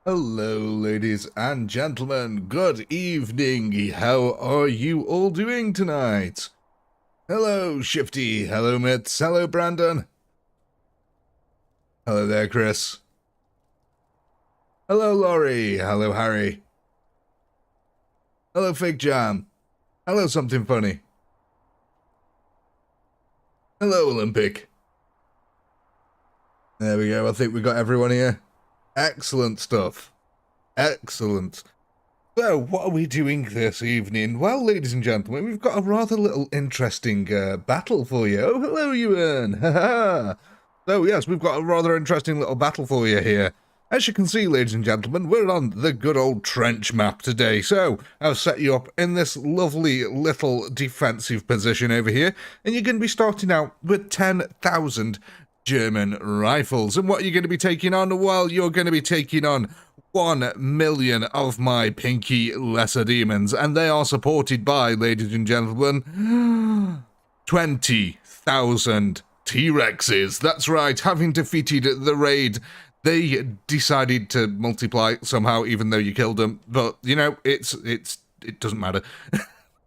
Hello, ladies and gentlemen. Good evening. How are you all doing tonight? Hello, Shifty. Hello, Mitz. Hello, Brandon. Hello there, Chris. Hello, Laurie. Hello, Harry. Hello, Fig Jam. Hello, Something Funny. Hello, Olympic. There we go. I think we got everyone here. Excellent stuff. Excellent. So, what are we doing this evening? Well, ladies and gentlemen, we've got a rather little interesting battle for you. Oh, hello, Ewan. Ha. So, yes, we've got a rather interesting little battle for you here. As you can see, ladies and gentlemen, we're on the good old trench map today. So, I've set you up in this lovely little defensive position over here, and you're going to be starting out with 10,000 German rifles. And what are you going to be taking on? Well, you're going to be taking on 1 million of my pinky lesser demons, and they are supported by, ladies and gentlemen, 20,000 T-Rexes. That's right, having defeated the raid, they decided to multiply somehow, even though you killed them. But, you know, it doesn't matter.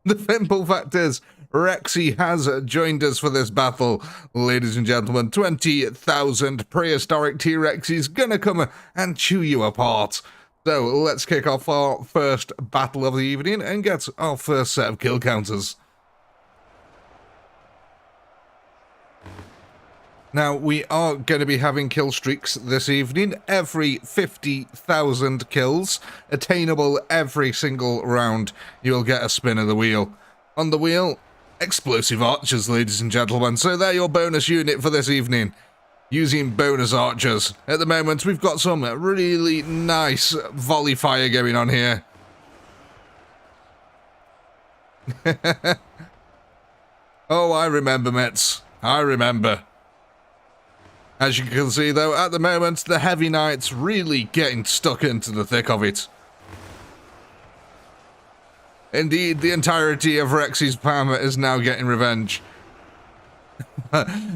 The simple fact is, Rexy has joined us for this battle, ladies and gentlemen. 20,000 prehistoric T-Rexes gonna come and chew you apart. So let's kick off our first battle of the evening and get our first set of kill counters. Now, we are going to be having kill streaks this evening. Every 50,000 kills, attainable every single round, you'll get a spin of the wheel. On the wheel, explosive archers, ladies and gentlemen. So they're your bonus unit for this evening, using bonus archers. At the moment, we've got some really nice volley fire going on here. Oh, I remember, Mets. I remember. As you can see, though, at the moment, the heavy knights really getting stuck into the thick of it. Indeed, the entirety of Rexy's Pam is now getting revenge.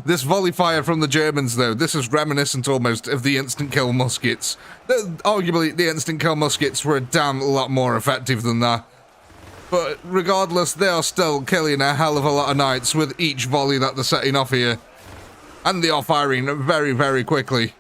This volley fire from the Germans, though, this is reminiscent almost of the instant kill muskets. Arguably, the instant kill muskets were a damn lot more effective than that. But regardless, they are still killing a hell of a lot of knights with each volley that they're setting off here. And they are firing very quickly.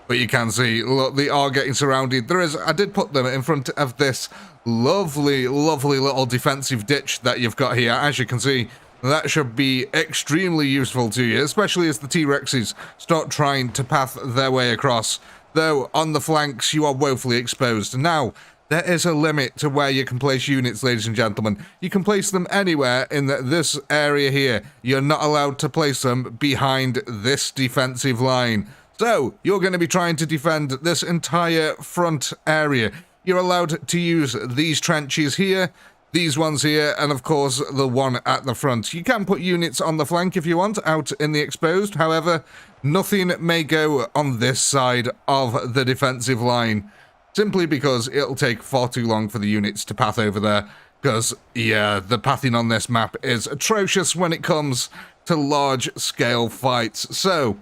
But you can see, look, they are getting surrounded. I did put them in front of this lovely little defensive ditch that you've got here. As you can see, that should be extremely useful to you, especially as the T-Rexes start trying to path their way across. Though, on the flanks, you are woefully exposed. Now, there is a limit to where you can place units, ladies and gentlemen. You can place them anywhere in this area here. You're not allowed to place them behind this defensive line. So, you're going to be trying to defend this entire front area. You're allowed to use these trenches here, these ones here, and of course the one at the front. You can put units on the flank if you want, out in the exposed. However, nothing may go on this side of the defensive line. Simply because it'll take far too long for the units to path over there. Because, yeah, the pathing on this map is atrocious when it comes to large-scale fights. So,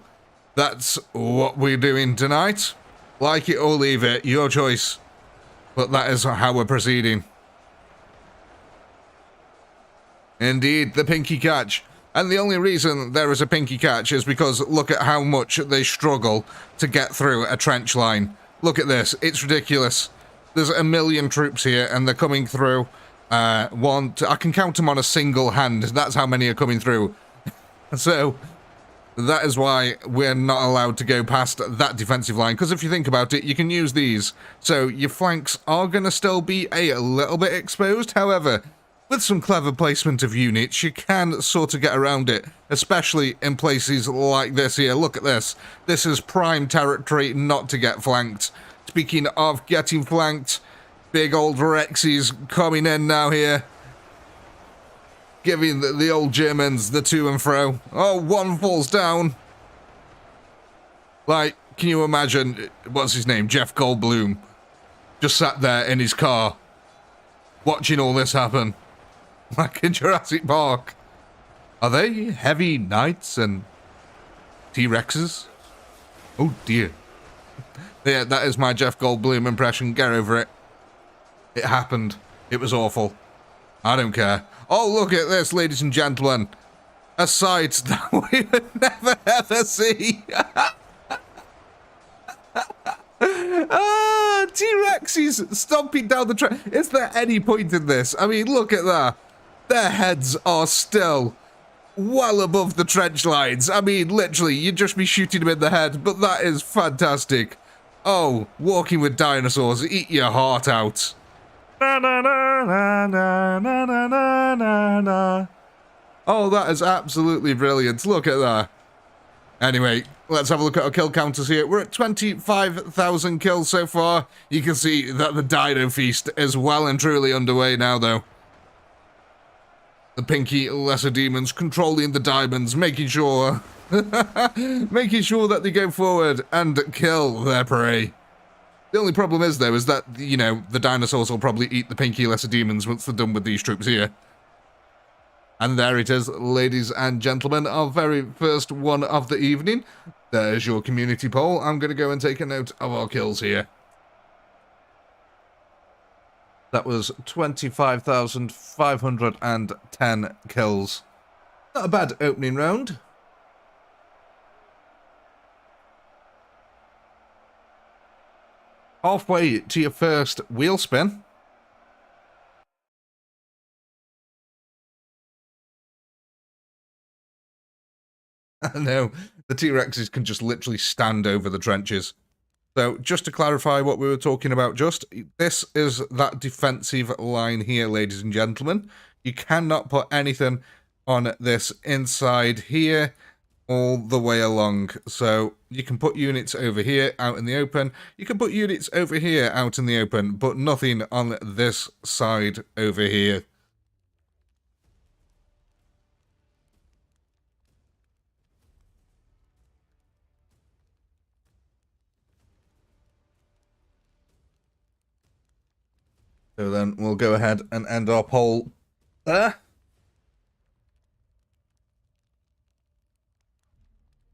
that's what we're doing tonight. Like it or leave it, your choice. But that is how we're proceeding. Indeed, the pinky catch. And the only reason there is a pinky catch is because look at how much they struggle to get through a trench line. Look at this. It's ridiculous. There's 1 million troops here, and they're coming through. I can count them on a single hand. That's how many are coming through. So, that is why we're not allowed to go past that defensive line. Because if you think about it, you can use these. So, your flanks are going to still be a little bit exposed. However, with some clever placement of units, you can sort of get around it, especially in places like this here. Look at this. This is prime territory not to get flanked. Speaking of getting flanked, big old Rexys coming in now here. Giving the old Germans the to and fro. Oh, one falls down. Like, can you imagine, what's his name, Jeff Goldblum, just sat there in his car, watching all this happen. Like in Jurassic Park. Are they heavy knights and T-Rexes? Oh dear. Yeah, that is my Jeff Goldblum impression. Get over it. It happened. It was awful. I don't care. Oh, look at this, ladies and gentlemen. A sight that we would never ever see. T-Rexes stomping down the track. Is there any point in this? I mean, look at that. Their heads are still well above the trench lines. I mean, literally, you'd just be shooting them in the head, but that is fantastic. Oh, walking with dinosaurs, eat your heart out. Na, na, na, na, na, na, na, na, na. Oh, that is absolutely brilliant. Look at that. Anyway, let's have a look at our kill counters here. We're at 25,000 kills so far. You can see that the Dino Feast is well and truly underway now, though. The pinky lesser demons controlling the diamonds, making sure that they go forward and kill their prey. The only problem is, though, is that, you know, the dinosaurs will probably eat the pinky lesser demons once they're done with these troops here. And there it is, ladies and gentlemen, our very first one of the evening. There's your community poll. I'm going to go and take a note of our kills here. That was 25,510 kills. Not a bad opening round. Halfway to your first wheel spin. No, the T-Rexes can just literally stand over the trenches. So, just to clarify what we were talking about this is that defensive line here, ladies and gentlemen. You cannot put anything on this inside here all the way along. So, you can put units over here out in the open. You can put units over here out in the open, but nothing on this side over here. So then we'll go ahead and end our poll there.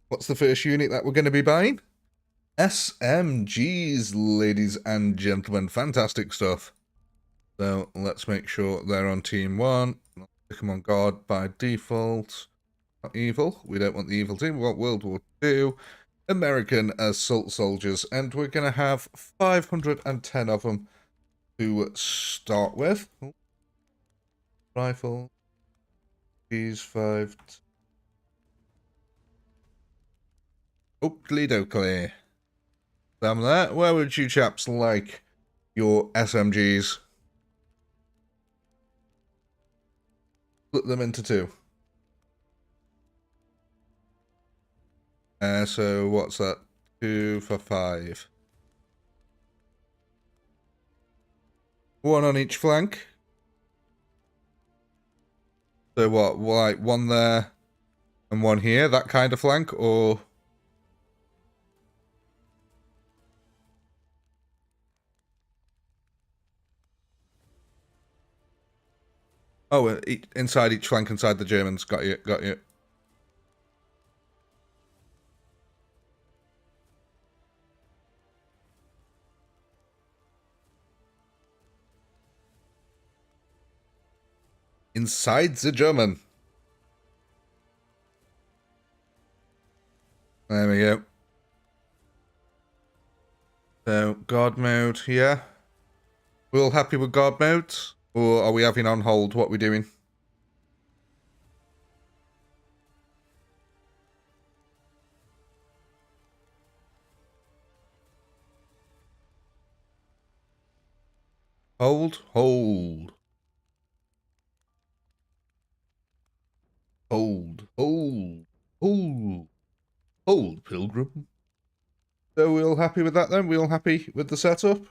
What's the first unit that we're going to be buying? SMGs, ladies and gentlemen. Fantastic stuff. So let's make sure they're on team 1. Click them on guard by default. Not evil. We don't want the evil team. We want World War II. American assault soldiers. And we're going to have 510 of them to start with. Rifle. These 5. Oakley Dokley. Damn that. Where would you chaps like your SMGs? Split them into 2. So what's that? 2 for 5. 1 on each flank. So what? Like 1 there and 1 here? That kind of flank, or? Oh, inside each flank, inside the Germans. Got you, got you. Inside the German. There we go. So, guard mode here. We're all happy with guard mode? Or are we having on hold? What are we doing? Hold, hold. Hold, hold, hold. Hold, Pilgrim. So we all happy with that then? We all happy with the setup?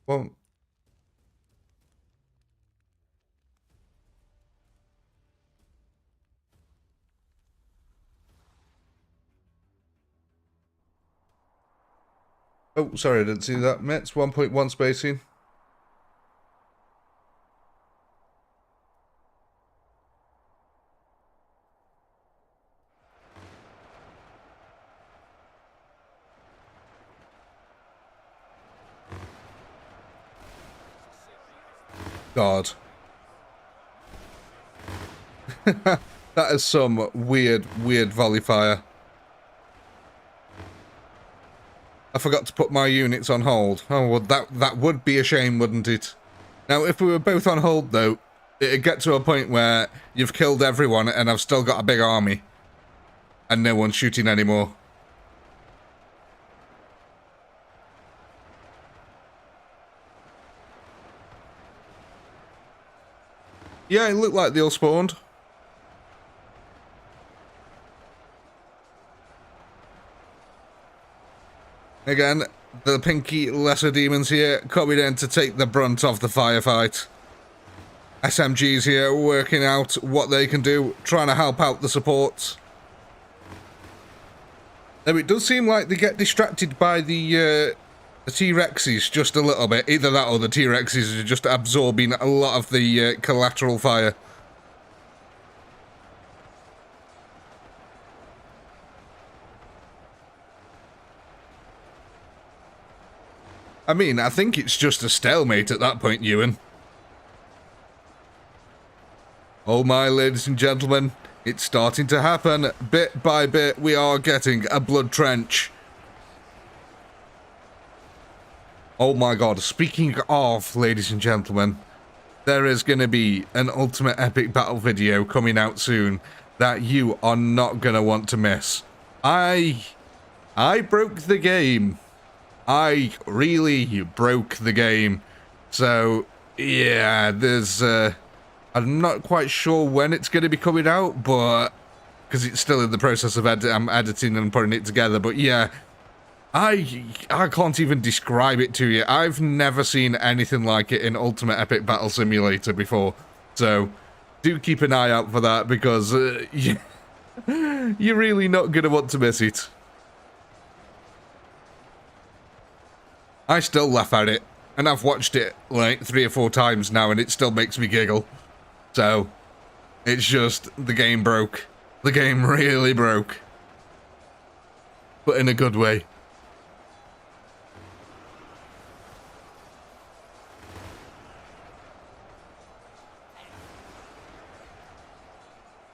Well, oh, sorry, I didn't see that. Mets 1.1 spacing. God. That is some weird volley fire. I forgot to put my units on hold. Oh, well, that would be a shame, wouldn't it? Now, if we were both on hold, though, it'd get to a point where you've killed everyone and I've still got a big army. And no one's shooting anymore. Yeah, it looked like they all spawned. Again, the pinky lesser demons here coming in to take the brunt of the firefight. SMGs here working out what they can do, trying to help out the supports. Now, it does seem like they get distracted by the T-Rexes just a little bit. Either that or the T-Rexes are just absorbing a lot of the collateral fire. I mean, I think it's just a stalemate at that point, Ewan. Oh my, ladies and gentlemen, it's starting to happen. Bit by bit, we are getting a blood trench. Oh my god, speaking of, ladies and gentlemen, there is going to be an Ultimate Epic Battle video coming out soon that you are not going to want to miss. I broke the game. I really broke the game. So, yeah, there's... I'm not quite sure when it's going to be coming out, but... because it's still in the process of I'm editing and putting it together, but yeah... I can't even describe it to you. I've never seen anything like it in Ultimate Epic Battle Simulator before. So, do keep an eye out for that, because you're really not going to want to miss it. I still laugh at it, and I've watched it like 3 or 4 times now, and it still makes me giggle. So, it's just, the game broke. The game really broke. But in a good way.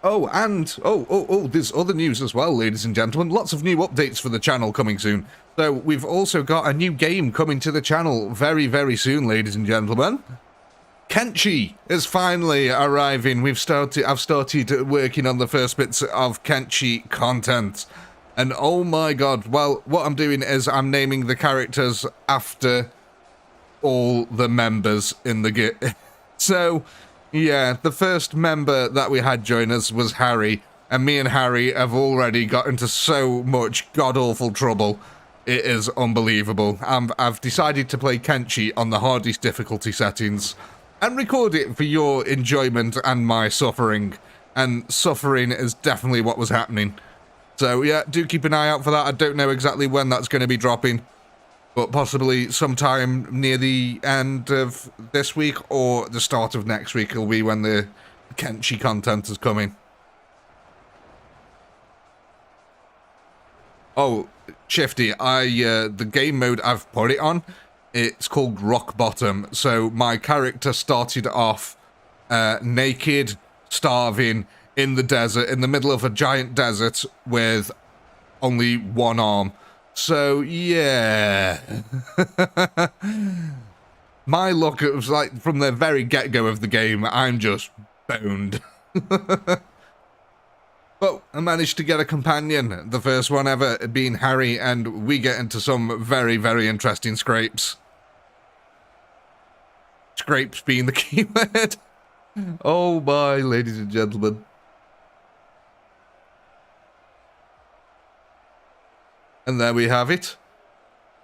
Oh, and, there's other news as well, ladies and gentlemen. Lots of new updates for the channel coming soon. So, we've also got a new game coming to the channel very, very soon, ladies and gentlemen. Kenshi is finally arriving. I've started working on the first bits of Kenshi content. And oh my god, well, what I'm doing is I'm naming the characters after all the members in the game. So... yeah, the first member that we had join us was Harry, and me and Harry have already got into so much god-awful trouble. It is unbelievable. I've decided to play Kenshi on the hardest difficulty settings, and record it for your enjoyment and my suffering. And suffering is definitely what was happening. So yeah, do keep an eye out for that. I don't know exactly when that's going to be dropping, but possibly sometime near the end of this week or the start of next week will be when the Kenshi content is coming. Oh, Shifty, the game mode I've put it on, it's called Rock Bottom. So my character started off naked, starving, in the desert, in the middle of a giant desert with only one arm. So, yeah. My luck, it was like, from the very get-go of the game, I'm just boned. But I managed to get a companion, the first one ever being Harry, and we get into some very, very interesting scrapes. Scrapes being the key word. Oh my, ladies and gentlemen. And there we have it.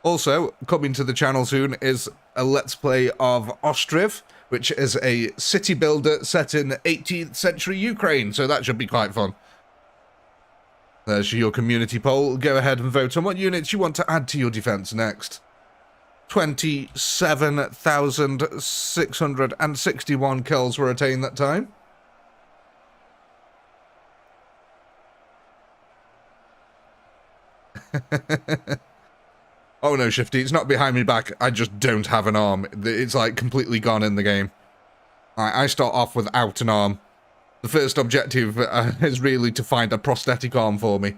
Also, coming to the channel soon is a Let's Play of Ostriv, which is a city builder set in 18th century Ukraine, so that should be quite fun. There's your community poll. Go ahead and vote on what units you want to add to your defense next. 27,661 kills were attained that time. Oh no, Shifty, it's not behind me back. I just don't have an arm. It's like completely gone in the game. I start off without an arm. The first objective is really to find a prosthetic arm for me.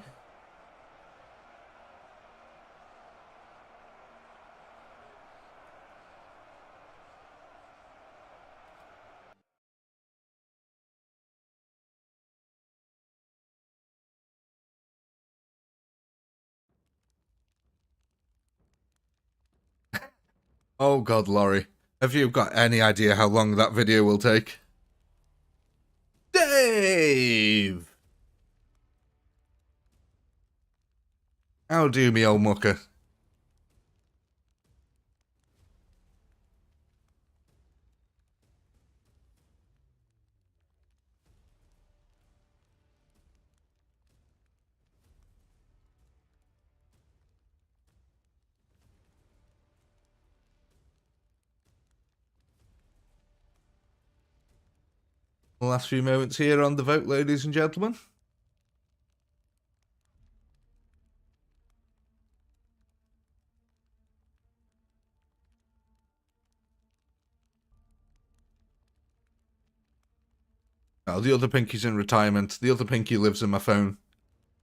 Oh god, Laurie. Have you got any idea how long that video will take? Dave! How do me, old mucker? The last few moments here on the vote, ladies and gentlemen. Oh, the other Pinky's in retirement. The other Pinky lives in my phone.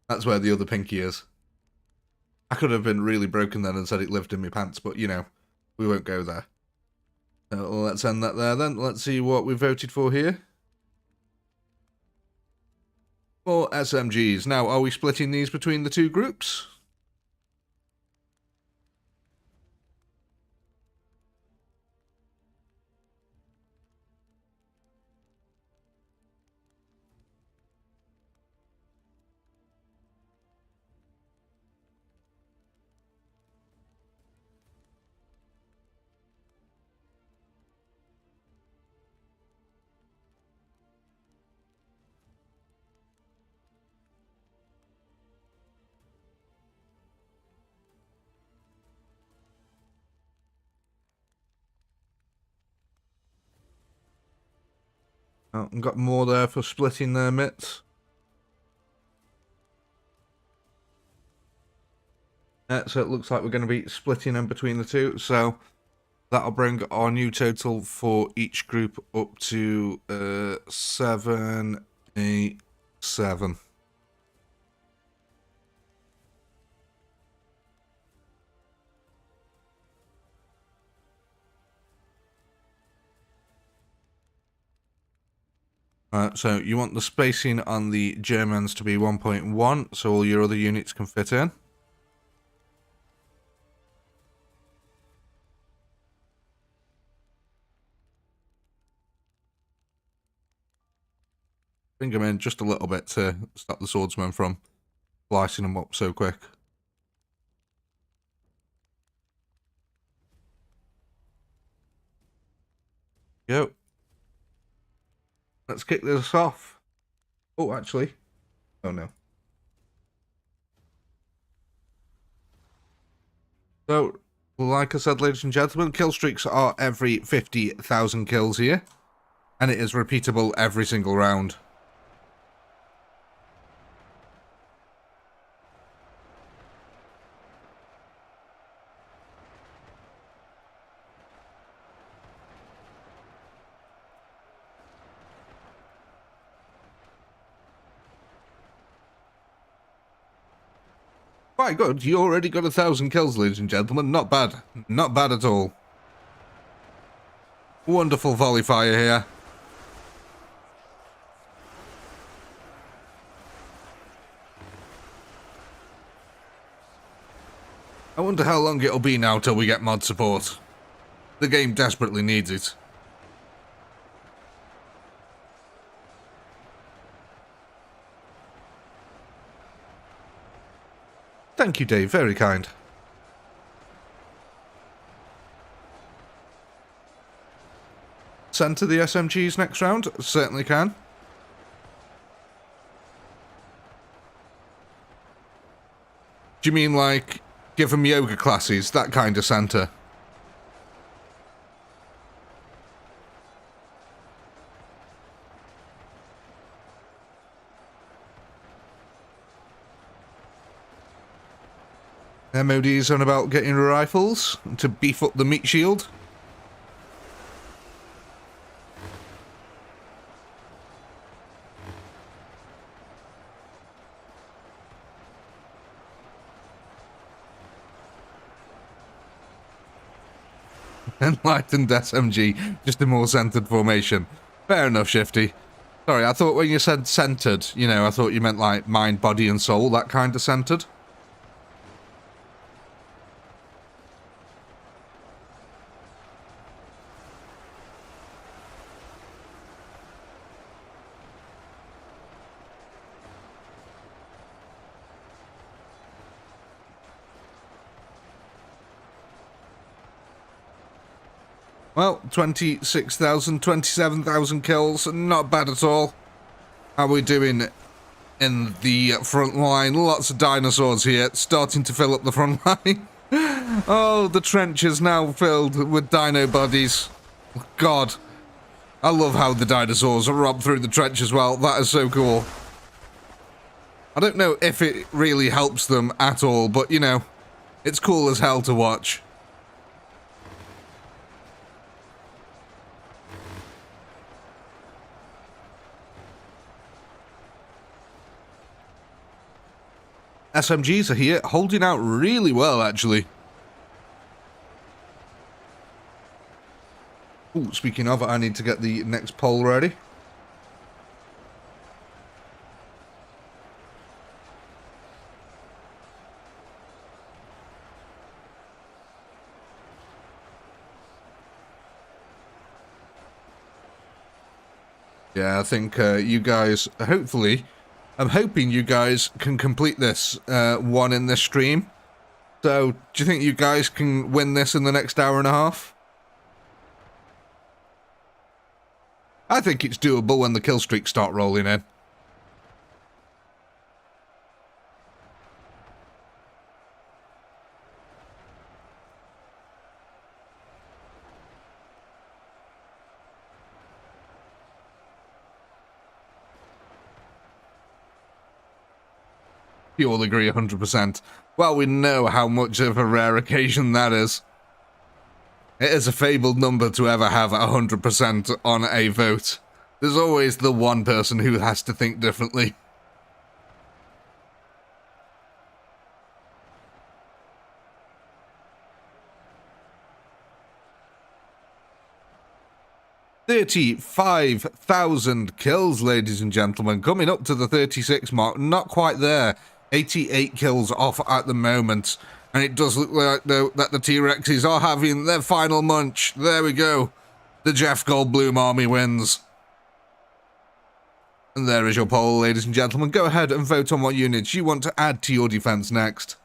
That's where the other Pinky is. I could have been really broken then and said it lived in my pants, but, you know, we won't go there. Let's end that there then. Let's see what we voted for here. More SMGs. Now, are we splitting these between the two groups? Oh, and got more there for splitting their mitts. So it looks like we're going to be splitting them between the two. So that'll bring our new total for each group up to 787. So you want the spacing on the Germans to be 1.1, so all your other units can fit in. Bring them in just a little bit to stop the swordsmen from slicing them up so quick. Go. Let's kick this off. Oh, actually. Oh, no. So, like I said, ladies and gentlemen, kill streaks are every 50,000 kills here. And it is repeatable every single round. Quite good. You already got 1,000 kills, ladies and gentlemen. Not bad. Not bad at all. Wonderful volley fire here. I wonder how long it'll be now till we get mod support. The game desperately needs it. Thank you, Dave. Very kind. Send to the SMGs next round? Certainly can. Do you mean like give them yoga classes? That kind of Santa? MOD's on about getting rifles to beef up the meat shield. Enlightened SMG, just a more centered formation. Fair enough, Shifty. Sorry, I thought when you said centered, you know, I thought you meant like mind, body, and soul, that kind of centered. Well, 26,000, 27,000 kills, not bad at all. How are we doing in the front line? Lots of dinosaurs here, starting to fill up the front line. Oh, the trench is now filled with dino bodies. God, I love how the dinosaurs rob through the trench as well. That is so cool. I don't know if it really helps them at all, but you know, it's cool as hell to watch. SMGs are here, holding out really well, actually. Ooh, speaking of, I need to get the next poll ready. Yeah, I think you guys, hopefully, I'm hoping you guys can complete this one in this stream. So, do you think you guys can win this in the next hour and a half? I think it's doable when the kill streaks start rolling in. You all agree 100%. Well, we know how much of a rare occasion that is. It is a fabled number to ever have 100% on a vote. There's always the one person who has to think differently. $35,000 kills, ladies and gentlemen. Coming up to the 36 mark. Not quite there. 88 kills off at the moment. And it does look like, though, that the T-Rexes are having their final munch. There we go. The Jeff Goldblum army wins. And there is your poll, ladies and gentlemen. Go ahead and vote on what units you want to add to your defense next.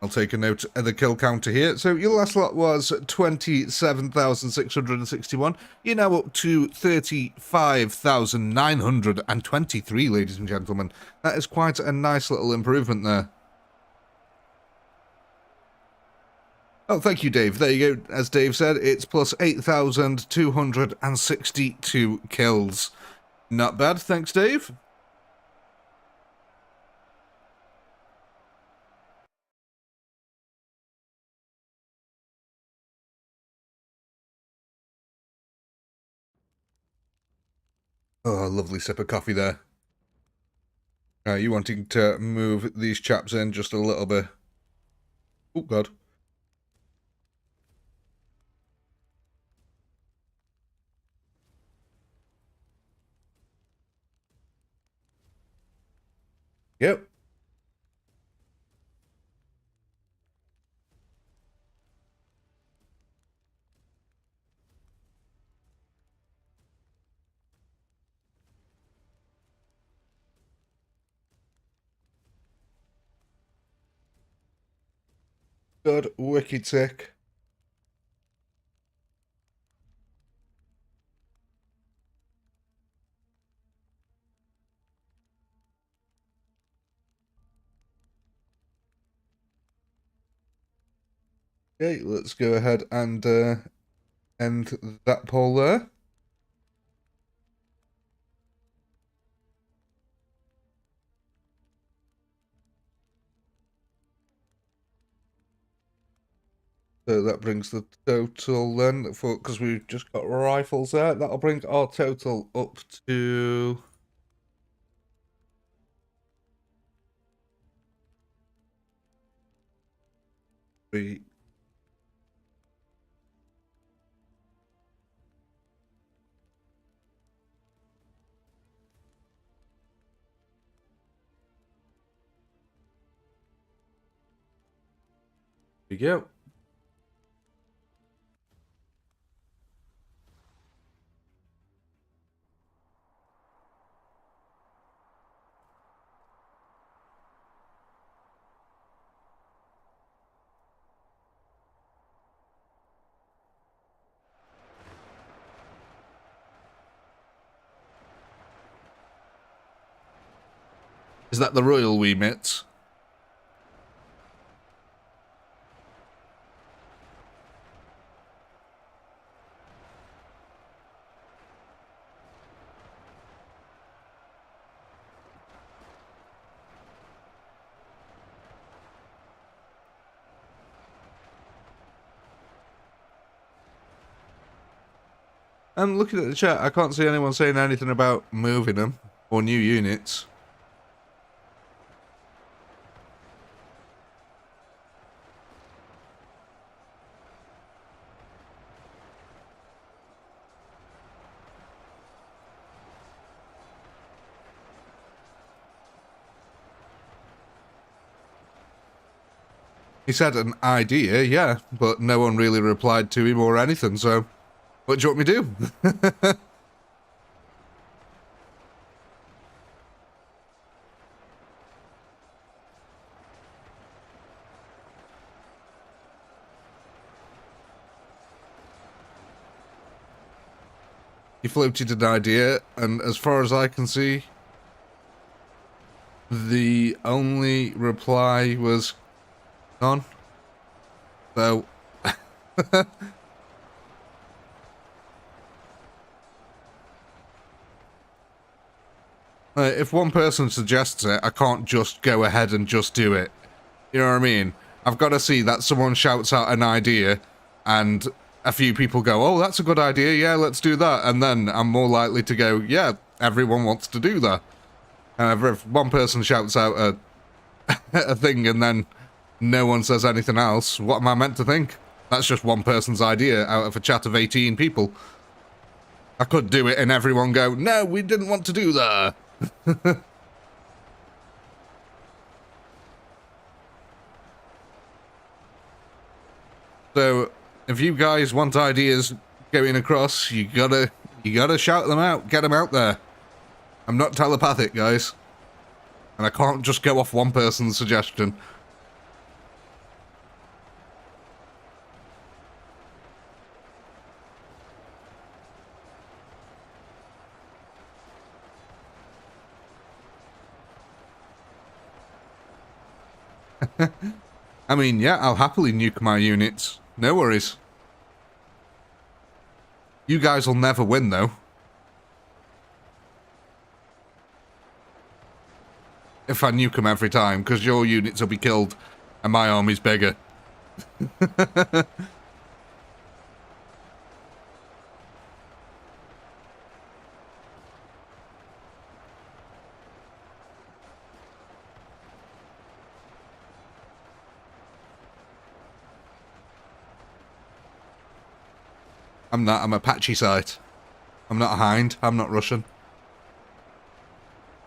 I'll take a note of the kill counter here. So your last lot was 27,661. You're now up to 35,923, ladies and gentlemen. That is quite a nice little improvement there. Oh, thank you, Dave. There you go. As Dave said, it's plus 8,262 kills. Not bad. Thanks, Dave. Oh, lovely sip of coffee there. You wanting to move these chaps in just a little bit? Oh, God. Yep. Good. Wicked sick. Okay, let's go ahead and end that poll there. So that brings the total then, because we've just got rifles there, that'll bring our total up to... We... There we go. Is that the royal remit? And looking at the chat, I can't see anyone saying anything about moving them or new units. He said an idea, yeah, but no one really replied to him or anything, so what do you want me to do? He floated an idea, and as far as I can see, the only reply was none. So... if one person suggests it, I can't just go ahead and just do it. You know what I mean? I've got to see that someone shouts out an idea, and a few people go, oh, that's a good idea, yeah, let's do that. And then I'm more likely to go, yeah, everyone wants to do that. However, if one person shouts out a thing and then no one says anything else, what am I meant to think? That's just one person's idea out of a chat of 18 people. I could do it and everyone go, no, we didn't want to do that. So, if you guys want ideas going across, you gotta shout them out, get them out there. I'm not telepathic, guys. And I can't just go off one person's suggestion. I mean, yeah, I'll happily nuke my units. No worries. You guys will never win, though. If I nuke them every time, because your units will be killed and my army's bigger. I'm not, I'm Apache site. I'm not a Hind, I'm not Russian.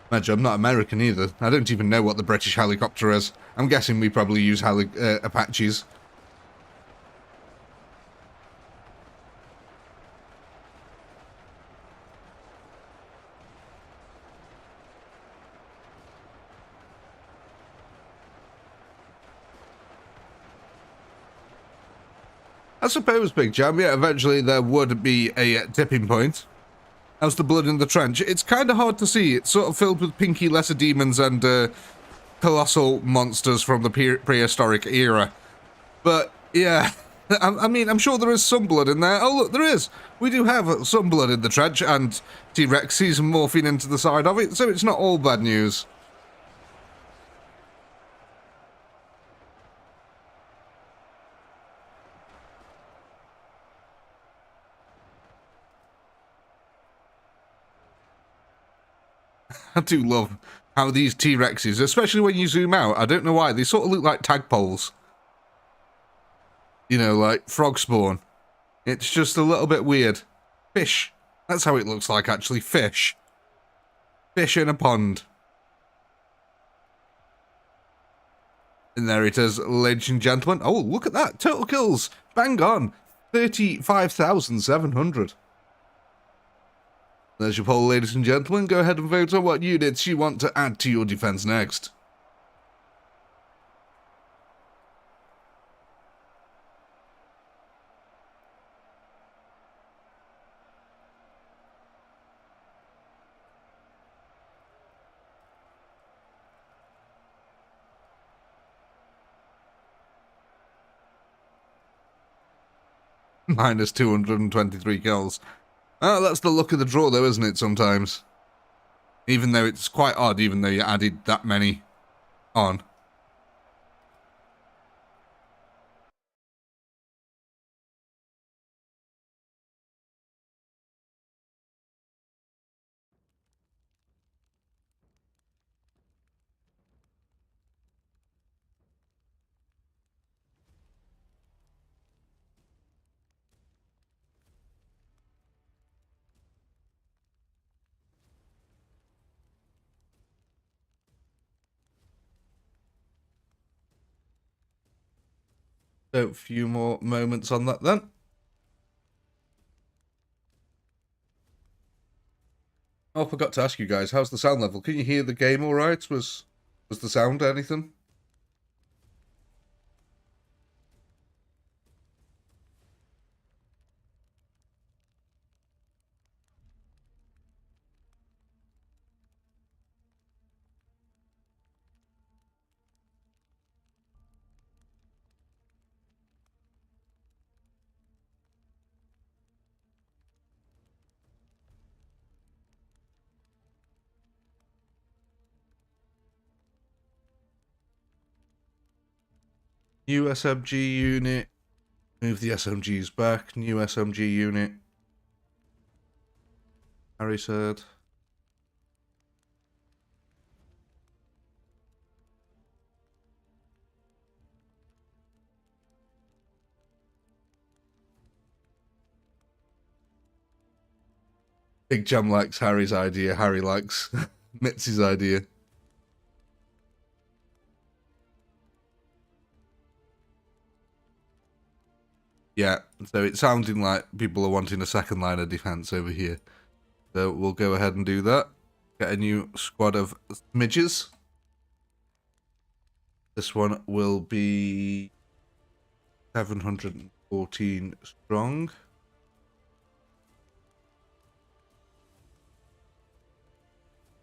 Imagine, I'm not American either. I don't even know what the British helicopter is. I'm guessing we probably use Apaches. I suppose, Big Jam, yeah, eventually there would be a tipping point. As the blood in the trench, it's kind of hard to see. It's sort of filled with pinky lesser demons and colossal monsters from the prehistoric era. But, yeah, I mean, I'm sure there is some blood in there. Oh, look, there is. We do have some blood in the trench, and T-Rexes morphing into the side of it, so it's not all bad news. I do love how these T-Rexes, especially when you zoom out, I don't know why, they sort of look like tadpoles. You know, like frog spawn. It's just a little bit weird. Fish. That's how it looks like, actually. Fish. Fish in a pond. And there it is, ladies and gentlemen. Oh, look at that. Total kills. Bang on. 35,700. There's your poll, ladies and gentlemen. Go ahead and vote on what units you want to add to your defense next. Minus 223 kills. Oh, that's the luck of the draw, though, isn't it, sometimes? Even though it's quite odd, even though you added that many on. So, a few more moments on that, then. Oh, I forgot to ask you guys, how's the sound level? Can you hear the game all right? Was the sound anything? New SMG unit. Move the SMGs back. New SMG unit. Harry said. Big Jam likes Harry's idea. Harry likes Mitzi's idea. Yeah, so it's sounding like people are wanting a second line of defense over here. So we'll go ahead and do that. Get a new squad of smidges. This one will be 714 strong.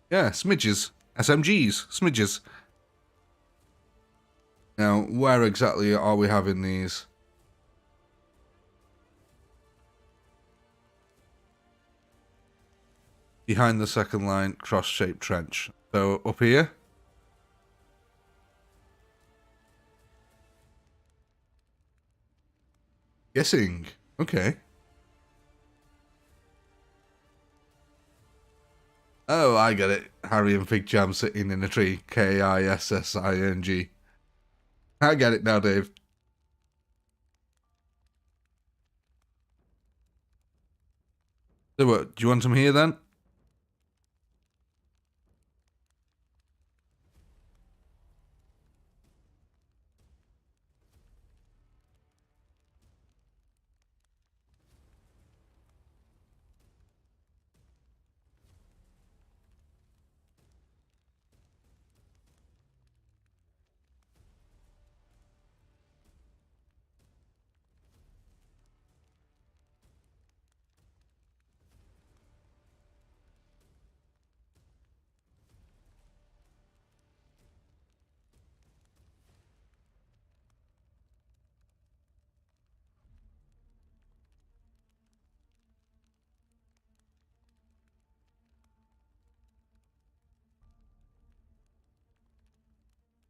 Yeah, smidges. SMGs. Smidges. Now, where exactly are we having these? Behind the second line, cross-shaped trench. So, up here. Guessing. Okay. Oh, I get it. Harry and Big Jam sitting in a tree. K-I-S-S-I-N-G. I get it now, Dave. So what, do you want them here then?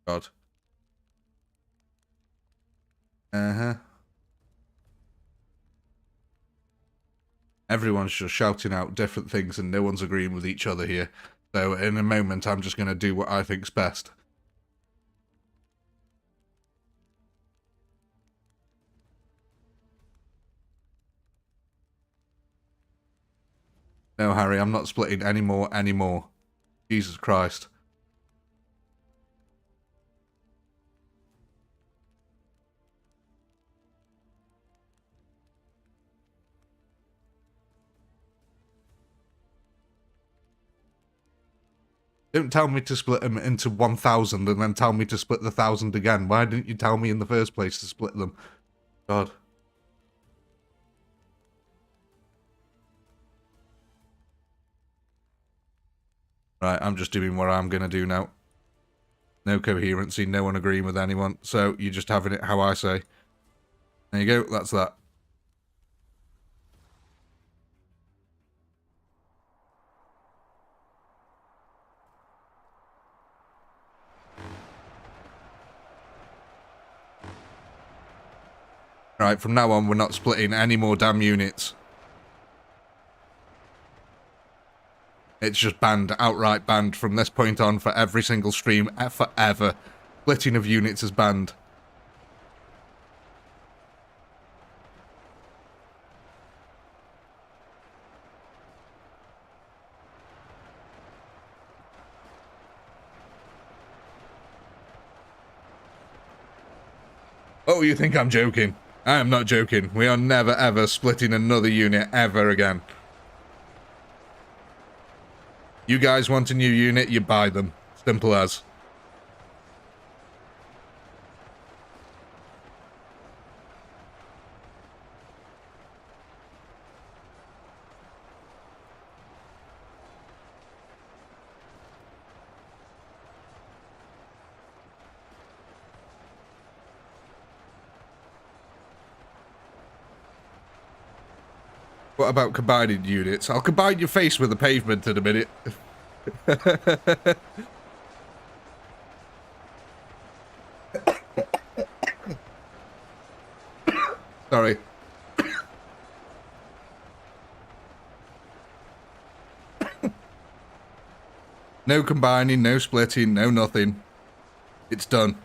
God. Uh-huh. Everyone's just shouting out different things and no one's agreeing with each other here. So in a moment, I'm just going to do what I think's best. No, Harry, I'm not splitting anymore. Jesus Christ. Don't tell me to split them into 1,000 and then tell me to split the 1,000 again. Why didn't you tell me in the first place to split them? God. Right, I'm just doing what I'm going to do now. No coherency, no one agreeing with anyone. So you're just having it how I say. There you go, that's that. Right, from now on, we're not splitting any more damn units. It's just banned, outright banned from this point on for every single stream, forever. Splitting of units is banned. Oh, you think I'm joking? I am not joking. We are never ever splitting another unit ever again. You guys want a new unit, you buy them. Simple as. What about combining units? I'll combine your face with the pavement in a minute. Sorry. No combining, no splitting, no nothing. It's done.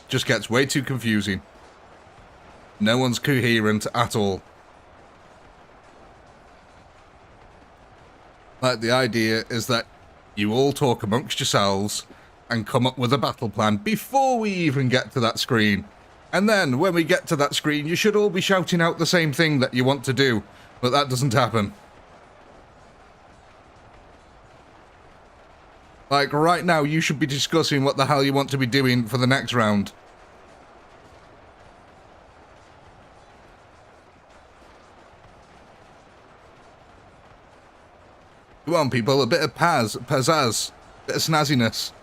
Just gets way too confusing. No one's coherent at all. Like, the idea is that you all talk amongst yourselves and come up with a battle plan before we even get to that screen. And then, when we get to that screen, you should all be shouting out the same thing that you want to do. But that doesn't happen. Like, right now, you should be discussing what the hell you want to be doing for the next round. Come on, people, a bit of pizzazz, bit of snazziness.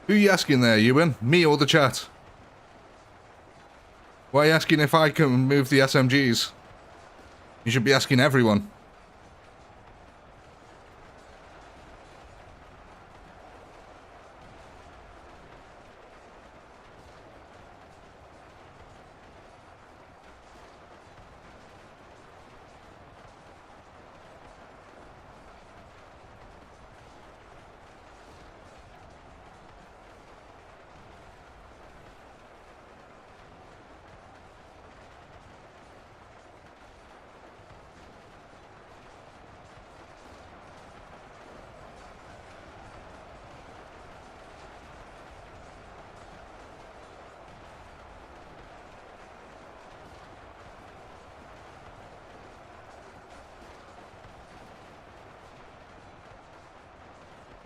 Who are you asking there, Ewan? Me or the chat? Why are you asking if I can move the SMGs? You should be asking everyone.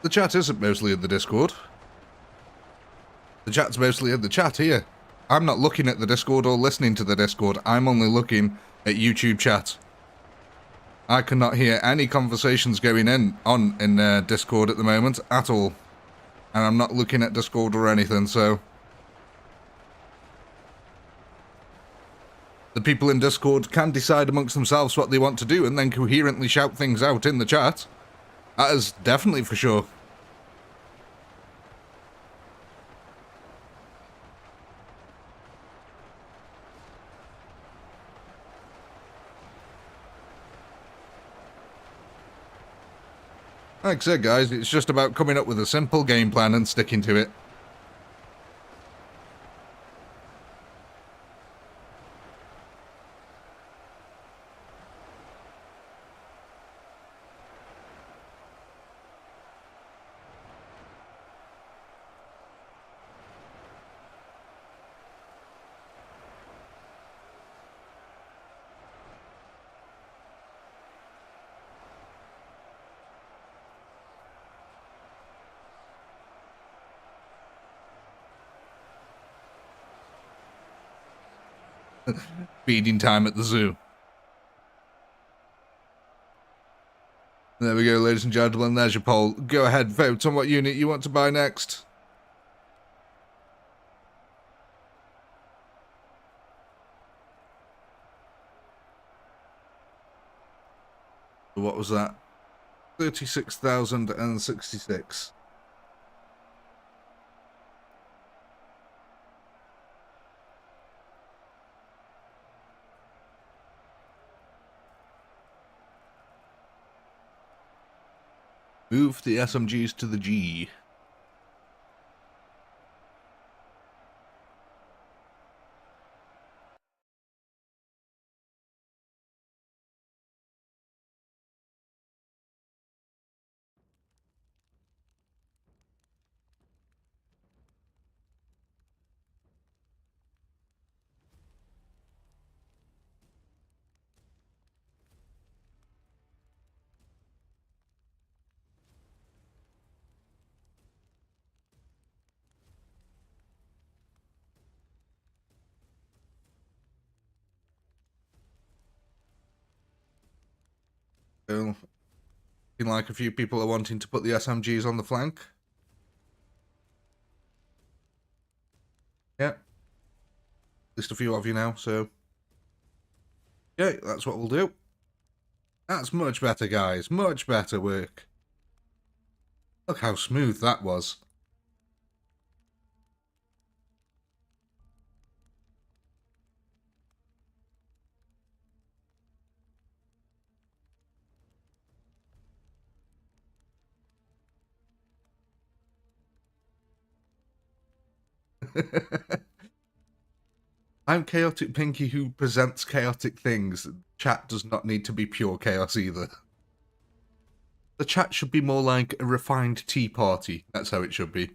The chat isn't mostly in the Discord. The chat's mostly in the chat here. I'm not looking at the Discord or listening to the Discord. I'm only looking at YouTube chat. I cannot hear any conversations going on in Discord at the moment at all. And I'm not looking at Discord or anything, so... The people in Discord can decide amongst themselves what they want to do and then coherently shout things out in the chat. That is definitely for sure. Like I said, guys, it's just about coming up with a simple game plan and sticking to it. Feeding time at the zoo. There we go, ladies and gentlemen. There's your poll. Go ahead, vote on what unit you want to buy next. What was that? 36,066. Move the SMGs to the G. So, seem like a few people are wanting to put the SMGs on the flank. Yeah. At least a few of you now, so... yeah, that's what we'll do. That's much better, guys. Much better work. Look how smooth that was. I'm Chaotic Pinky who presents chaotic things. Chat does not need to be pure chaos either. The chat should be more like a refined tea party. That's how it should be.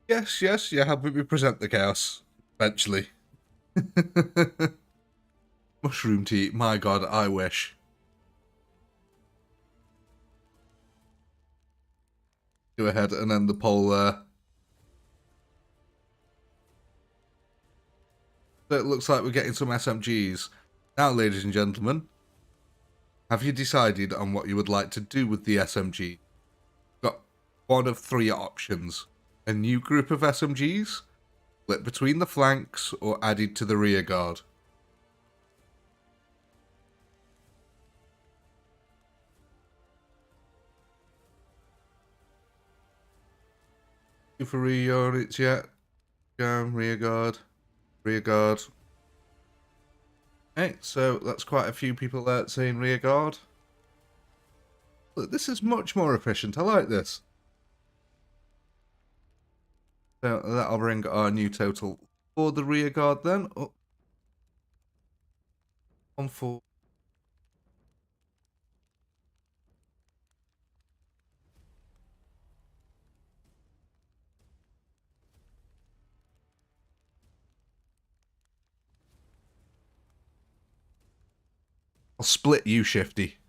Yes, yes, you're helping me present the chaos. Eventually. Mushroom tea, my god, I wish. Go ahead and end the poll there. So it looks like we're getting some SMGs. Now, ladies and gentlemen, have you decided on what you would like to do with the SMG? Got one of three options. A new group of SMGs, split between the flanks, or added to the rear guard. For rear units yet? Rear guard, rear guard. Okay, so that's quite a few people there saying rear guard. Look, this is much more efficient. I like this. So that'll bring our new total for the rear guard then up. 1-4. I'll split you, Shifty.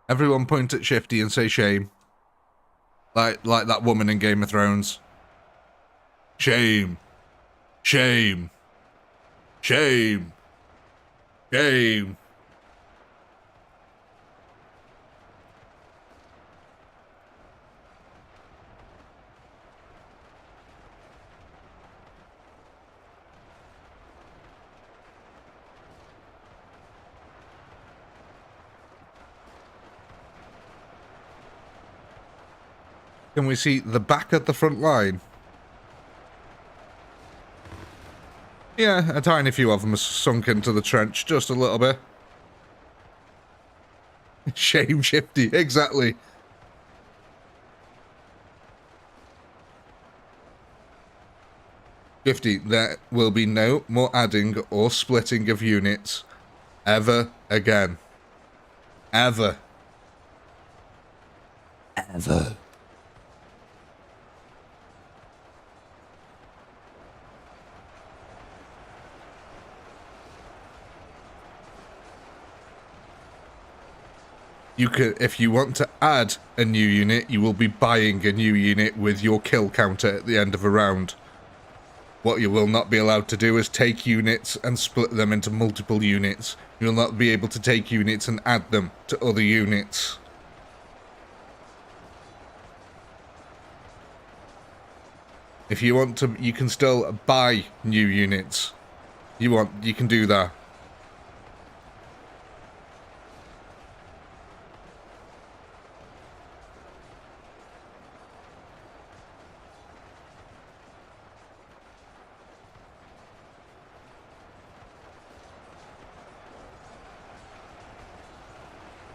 Everyone point at Shifty and say shame. Like that woman in Game of Thrones. Shame. Shame. Shame. Shame. Can we see the back of the front line? Yeah, a tiny few of them are sunk into the trench, just a little bit. Shame, Shifty, exactly. 50, there will be no more adding or splitting of units ever again. Ever. Ever. You can, if you want to add a new unit, you will be buying a new unit with your kill counter at the end of a round. What you will not be allowed to do is take units and split them into multiple units. You will not be able to take units and add them to other units. If you want to, you can still buy new units. You can do that.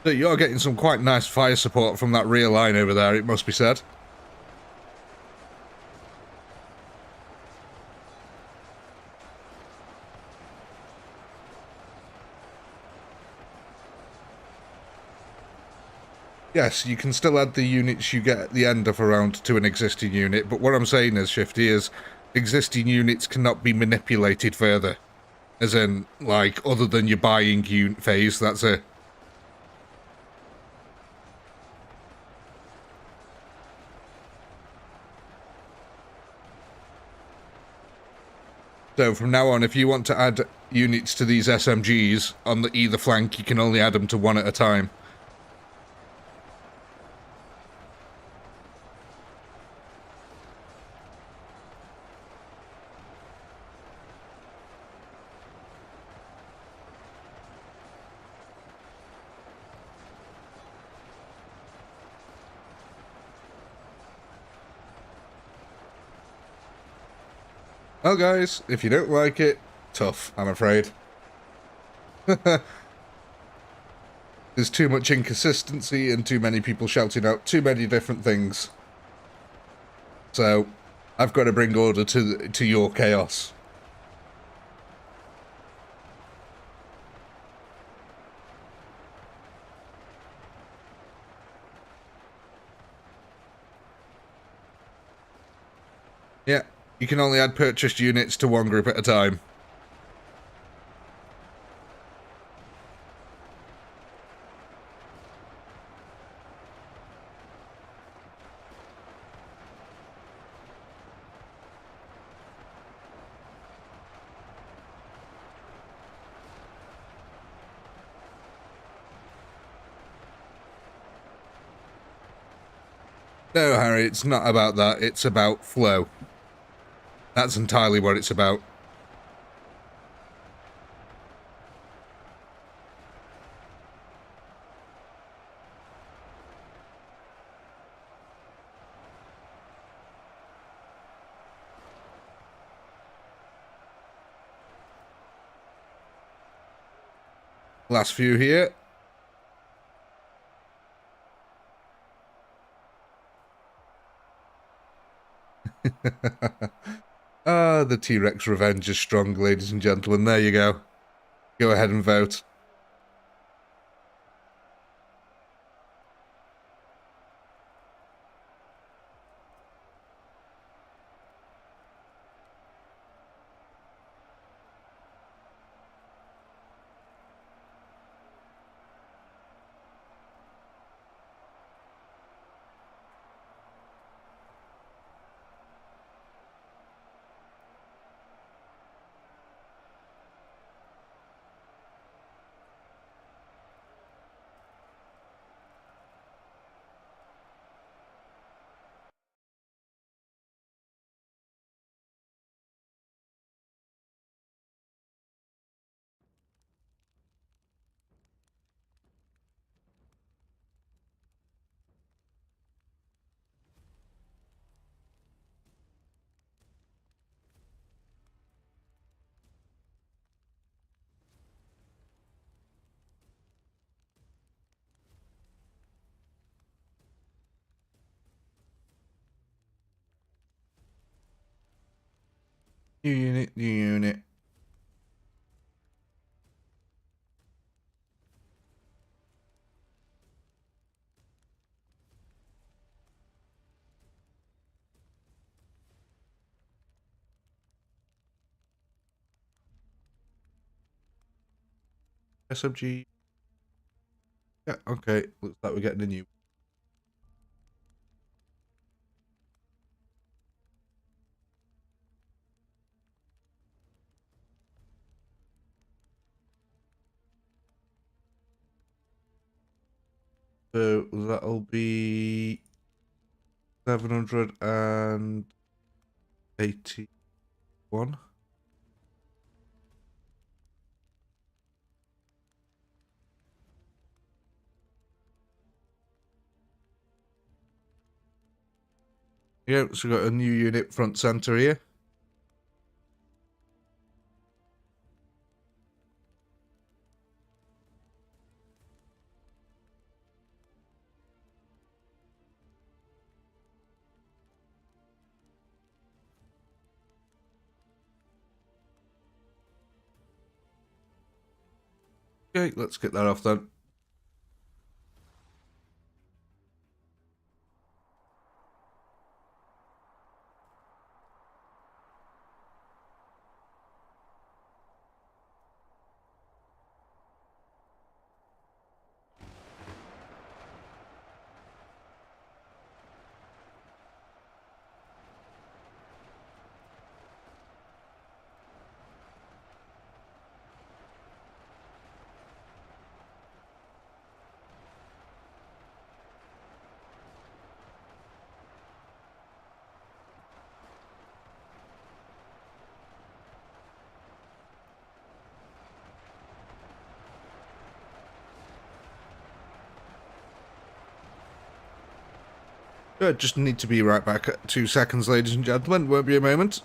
So you're getting some quite nice fire support from that rear line over there, it must be said. Yes, you can still add the units you get at the end of a round to an existing unit, but what I'm saying is, Shifty, is existing units cannot be manipulated further. As in, like, other than your buying unit phase, that's it. So from now on, if you want to add units to these SMGs on either flank, you can only add them to one at a time. Well, guys, if you don't like it, tough, I'm afraid. There's too much inconsistency and too many people shouting out too many different things. So, I've got to bring order to your chaos. Yeah, you can only add purchased units to one group at a time. No, Harry, it's not about that. It's about flow. That's entirely what it's about. Last few here. Ah, the T-Rex revenge is strong, ladies and gentlemen. There you go. Go ahead and vote. New unit, new unit. SMG. Yeah, okay. Looks like we're getting a new. So that'll be 781. Yeah, so we've got a new unit front center here. Okay, let's get that off then. Just need to be right back at 2 seconds, ladies and gentlemen. Won't be a moment.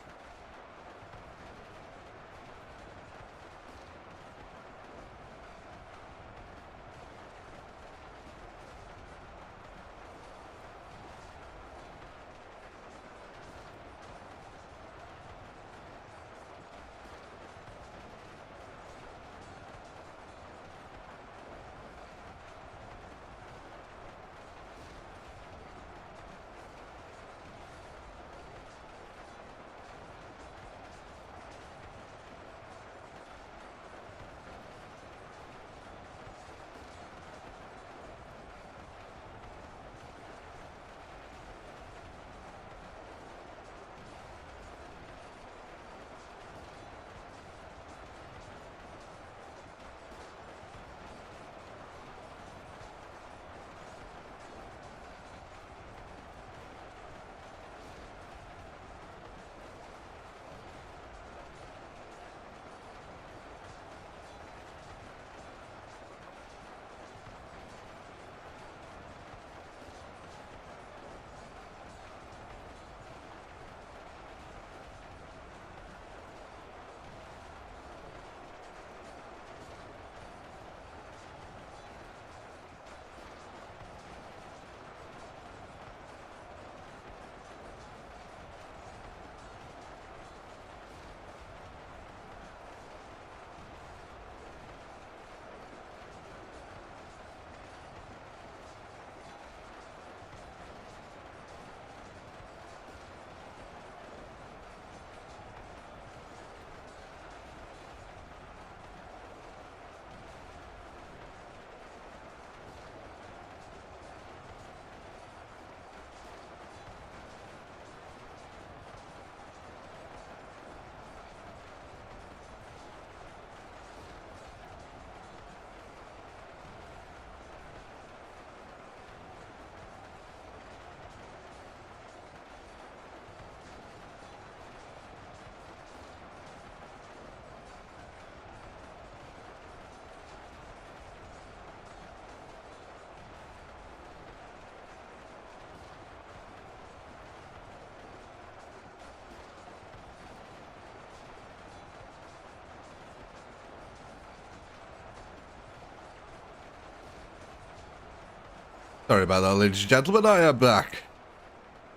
Sorry about that, ladies and gentlemen. I am back.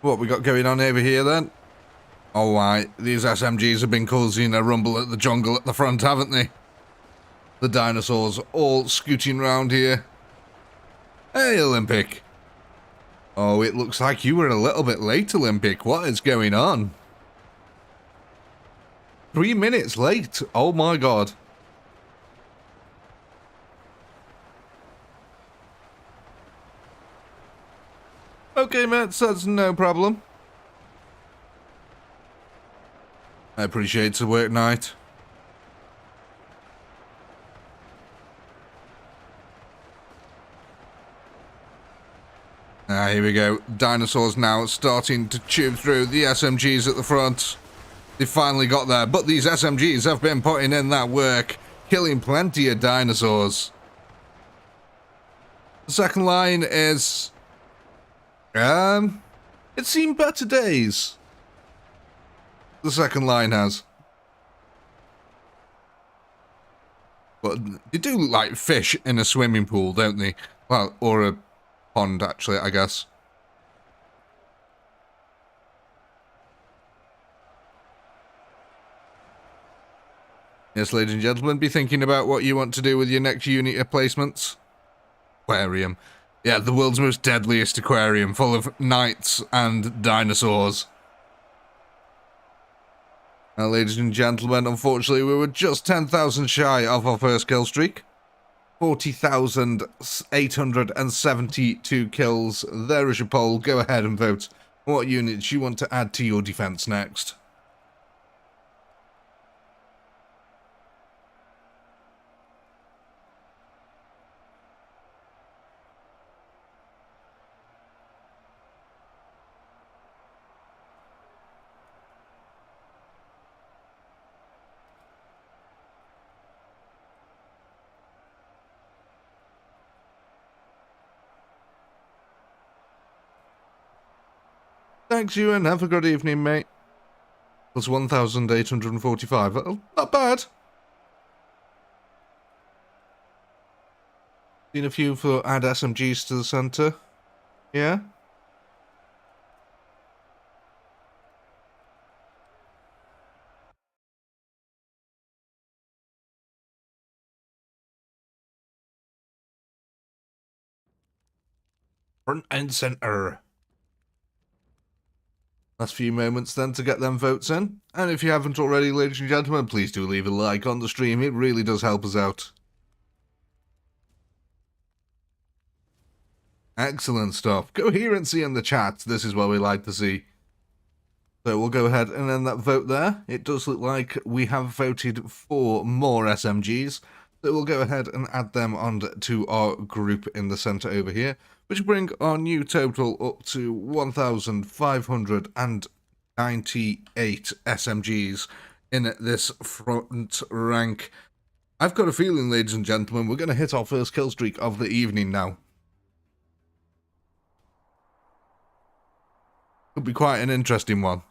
What we got going on over here then? Alright, these SMGs have been causing a rumble at the jungle at the front, haven't they? The dinosaurs all scooting round here. Hey, Olympic. Oh, it looks like you were a little bit late, Olympic. What is going on? 3 minutes late. Oh my god. Okay, mates, that's no problem. I appreciate it's a work night. Ah, here we go. Dinosaurs now starting to chew through the SMGs at the front. They finally got there, but these SMGs have been putting in that work, killing plenty of dinosaurs. The second line is... it's seen better days. The second line has. But they do look like fish in a swimming pool, don't they? Well, or a pond, actually, I guess. Yes, ladies and gentlemen, be thinking about what you want to do with your next unit of placements. Aquarium. Yeah, the world's most deadliest aquarium, full of knights and dinosaurs. Now, ladies and gentlemen, unfortunately, we were just 10,000 shy of our first kill streak. 40,872 kills. There is your poll. Go ahead and vote what units you want to add to your defense next. Thanks, you, and have a good evening, mate. Plus 1,845. Not bad. Seen a few for add SMGs to the center. Yeah? Front and center. Last few moments then to get them votes in. And if you haven't already, ladies and gentlemen, please do leave a like on the stream. It really does help us out. Excellent stuff. Coherency in the chat. This is what we like to see. So we'll go ahead and end that vote there. It does look like we have voted for more SMGs. So we'll go ahead and add them onto our group in the center over here, which will bring our new total up to 1,598 SMGs in this front rank. I've got a feeling, ladies and gentlemen, we're going to hit our first kill streak of the evening now. Could be quite an interesting one.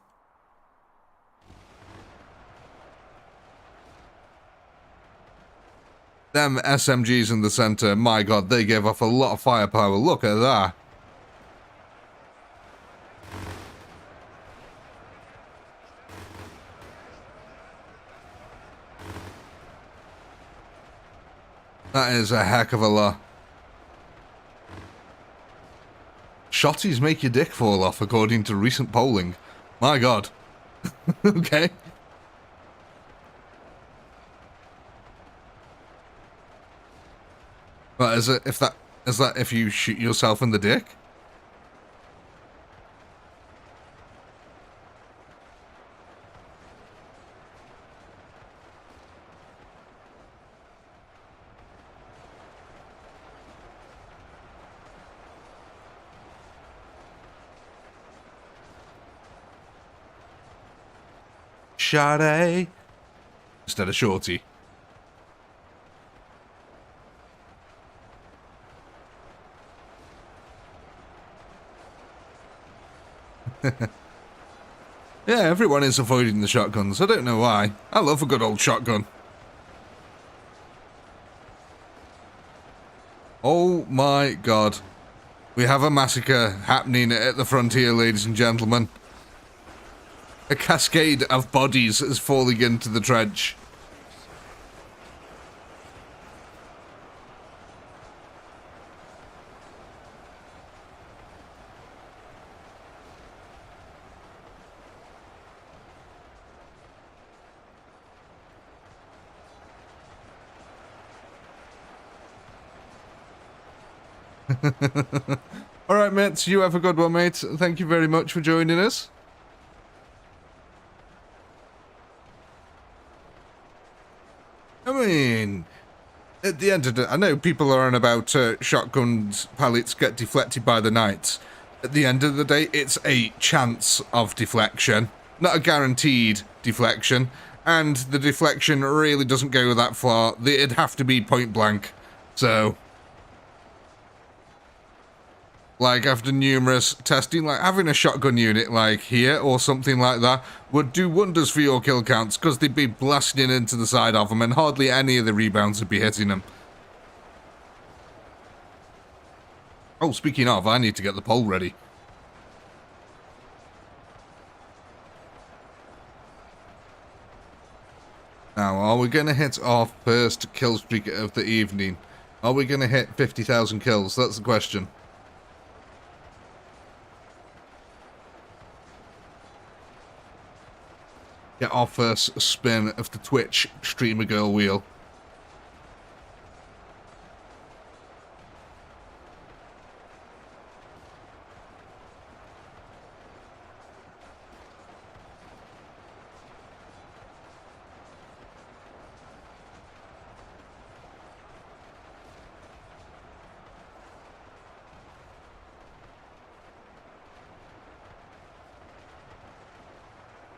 Them SMGs in the center, my god, they gave off a lot of firepower. Look at that. That is a heck of a lot. Shotties make your dick fall off, according to recent polling. My god. Okay. But is that if you shoot yourself in the dick? Shotty instead of shorty. Yeah, everyone is avoiding the shotguns. I don't know why. I love a good old shotgun. Oh my god. We have a massacre happening at the frontier, ladies and gentlemen. A cascade of bodies is falling into the trench. All right, mates, you have a good one, mate. Thank you very much for joining us. I mean, at the end of the... I know people are on about shotguns, pallets get deflected by the knights. At the end of the day, it's a chance of deflection, not a guaranteed deflection. And the deflection really doesn't go that far. It'd have to be point blank. So... like, after numerous testing, like, having a shotgun unit, like, here, or something like that, would do wonders for your kill counts, because they'd be blasting into the side of them, and hardly any of the rebounds would be hitting them. Oh, speaking of, I need to get the pole ready. Now, are we going to hit our first kill streak of the evening? Are we going to hit 50,000 kills? That's the question. Get our first spin of the Twitch streamer girl wheel.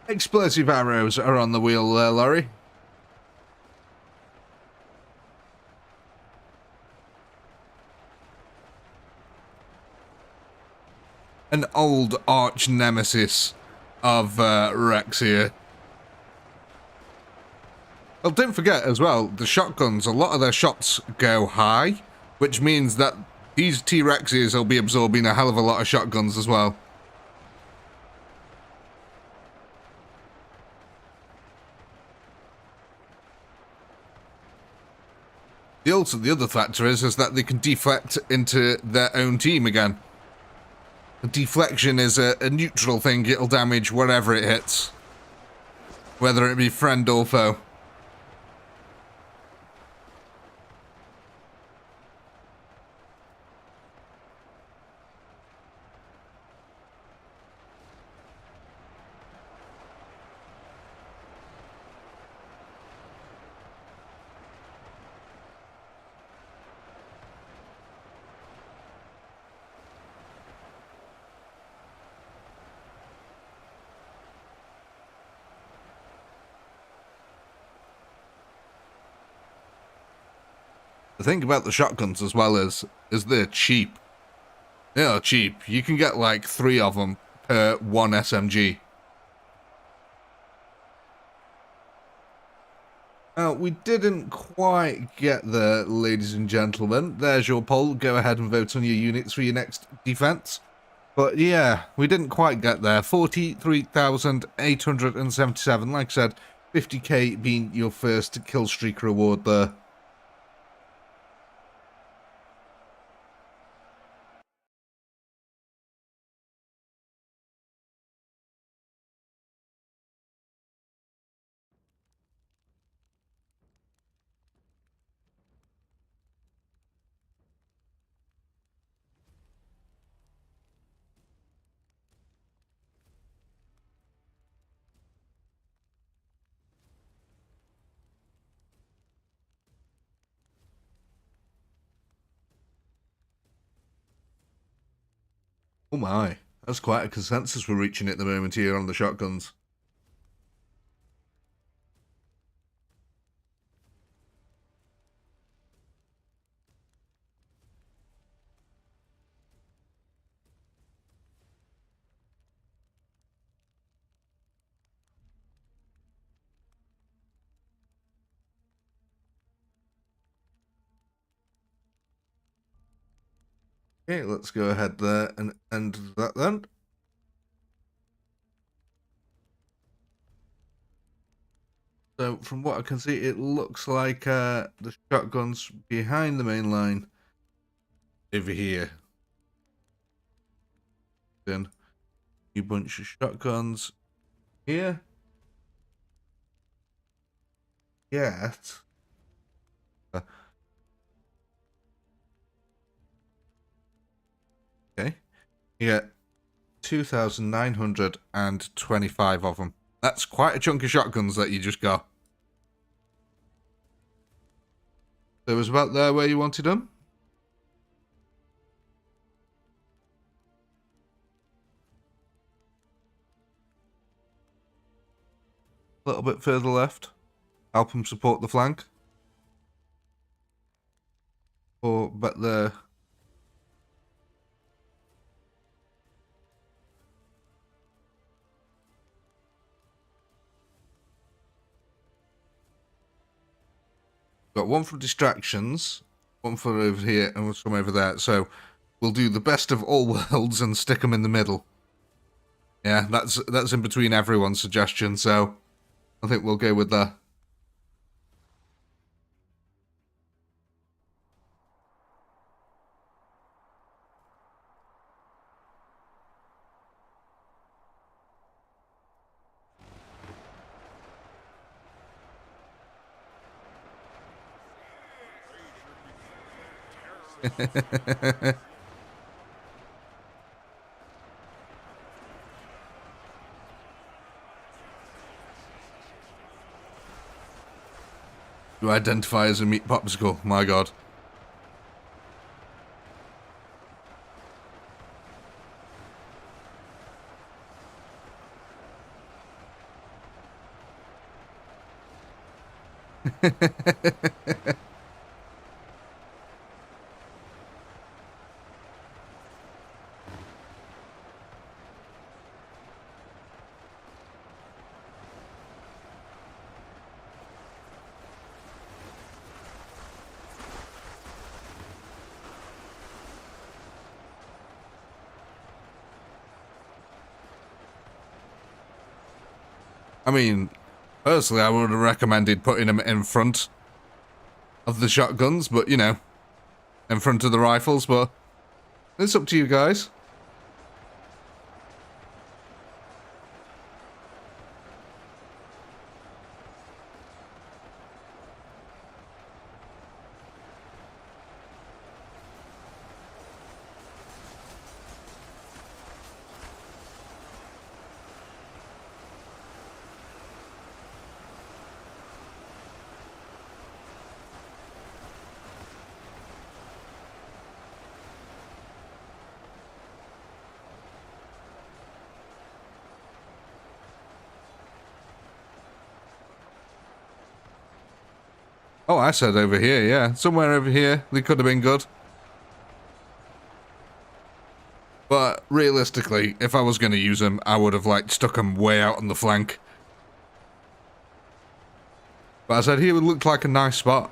Explosive arrows are on the wheel there, Laurie. An old arch nemesis of Rex here. Well, don't forget as well, the shotguns, a lot of their shots go high, which means that these T-Rexes will be absorbing a hell of a lot of shotguns as well. The other factor is that they can deflect into their own team again. Deflection is a neutral thing. It'll damage wherever it hits, whether it be friend or foe. The thing about the shotguns as well is they're cheap. They are cheap. You can get like 3 of them per 1 SMG. We didn't quite get there, ladies and gentlemen. There's your poll. Go ahead and vote on your units for your next defense. But yeah, we didn't quite get there. 43,877. Like I said, 50k being your first kill streak reward there. Oh my, that's quite a consensus we're reaching at the moment here on the shotguns. Okay, let's go ahead there and end that then. So from what I can see, it looks like the shotgun's behind the main line over here. Then a bunch of shotguns here. Yet. Okay. You get 2,925 of them. That's quite a chunk of shotguns that you just got. So it was about there where you wanted them? A little bit further left. Help them support the flank. Or back there. Got one for distractions, one for over here, and one from over there. So we'll do the best of all worlds and stick them in the middle. Yeah, that's in between everyone's suggestion, so I think we'll go with that. You identify as a meat popsicle, my god. I mean, personally, I would have recommended putting them in front of the shotguns, but, you know, in front of the rifles, but it's up to you guys. Oh, I said over here, yeah. Somewhere over here, they could have been good. But realistically, if I was going to use them, I would have, like, stuck them way out on the flank. But I said here would look like a nice spot.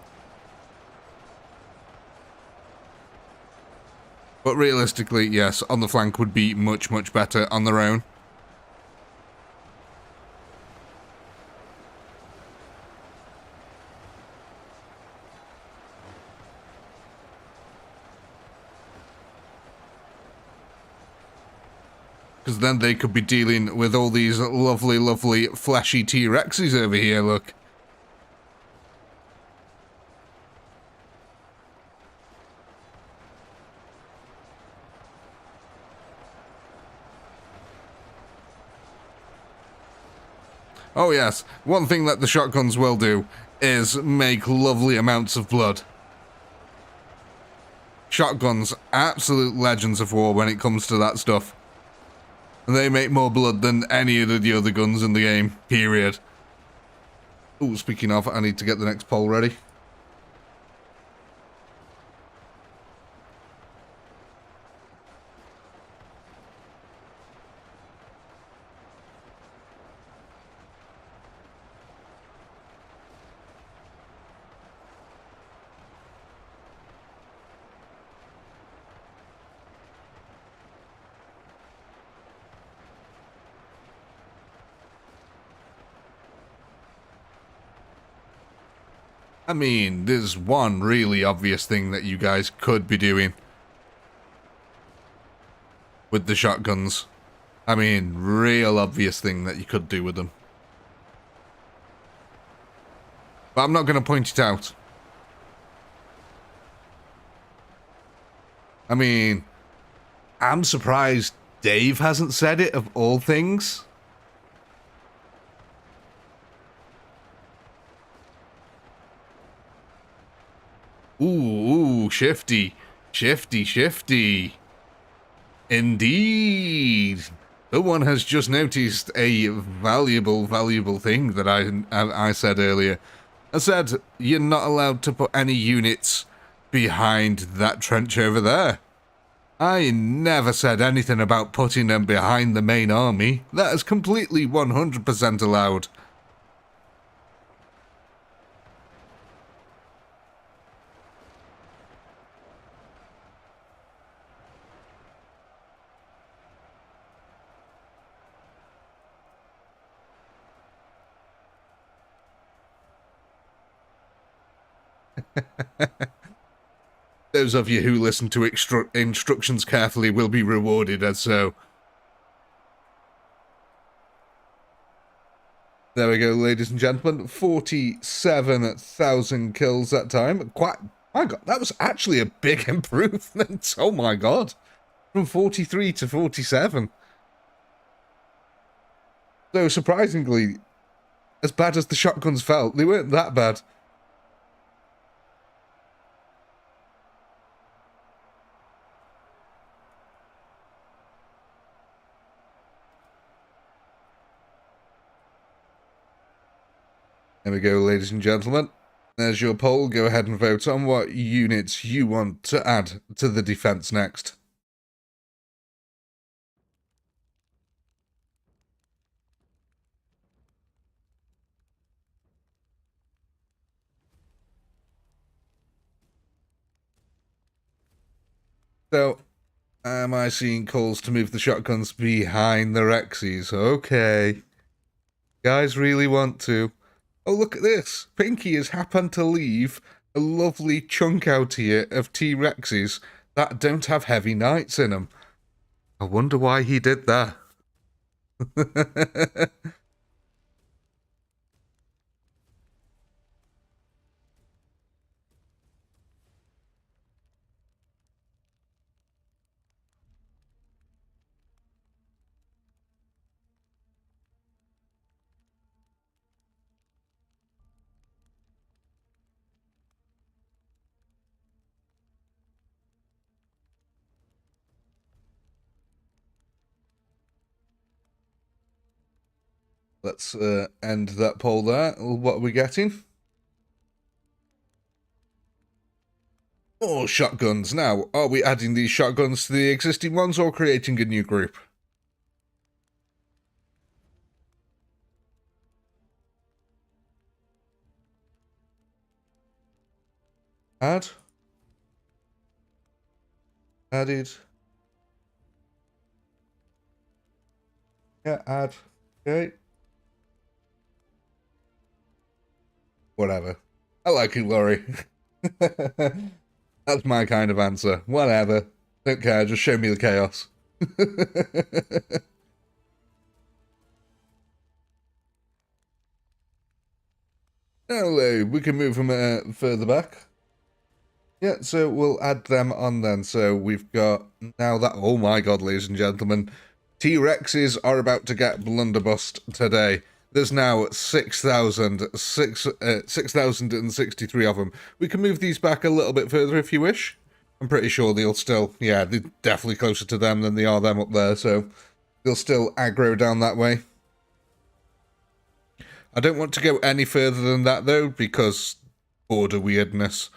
But realistically, yes, on the flank would be much, much better on their own. Because then they could be dealing with all these lovely, lovely fleshy T-Rexes over here, look. Oh yes, one thing that the shotguns will do is make lovely amounts of blood. Shotguns, absolute legends of war when it comes to that stuff. They make more blood than any of the other guns in the game, period. Oh, speaking of, I need to get the next pole ready. I mean, there's one really obvious thing that you guys could be doing with the shotguns. I mean, real obvious thing that you could do with them. But I'm not going to point it out. I mean, I'm surprised Dave hasn't said it, of all things. Ooh, shifty. Shifty, shifty. Indeed. Someone has just noticed a valuable thing that I said earlier. I said, you're not allowed to put any units behind that trench over there. I never said anything about putting them behind the main army. That is completely 100% allowed. Those of you who listen to instructions carefully will be rewarded as so. There we go, ladies and gentlemen. 47,000 kills that time. Quite, my God, that was actually a big improvement. Oh my God. From 43 to 47. So surprisingly, as bad as the shotguns felt, they weren't that bad. There we go, ladies and gentlemen. There's your poll. Go ahead and vote on what units you want to add to the defense next. So, am I seeing calls to move the shotguns behind the Rexes? Okay. Guys really want to. Oh, look at this. Pinky has happened to leave a lovely chunk out here of T-Rexes that don't have heavy knights in them. I wonder why he did that. Let's end that poll there. What are we getting? More shotguns. Now, are we adding these shotguns to the existing ones or creating a new group? Add. Added. Yeah, add. Okay. Whatever. I like you, Laurie. That's my kind of answer. Whatever. Don't care, just show me the chaos. Hello, we can move them further back. Yeah, so we'll add them on then. So we've got now that, oh my God, ladies and gentlemen, T-Rexes are about to get blunderbust today. There's now 6,063 of them. We can move these back a little bit further if you wish. I'm pretty sure they'll still, yeah, they're definitely closer to them than they are them up there, so they'll still aggro down that way. I don't want to go any further than that, though, because border weirdness.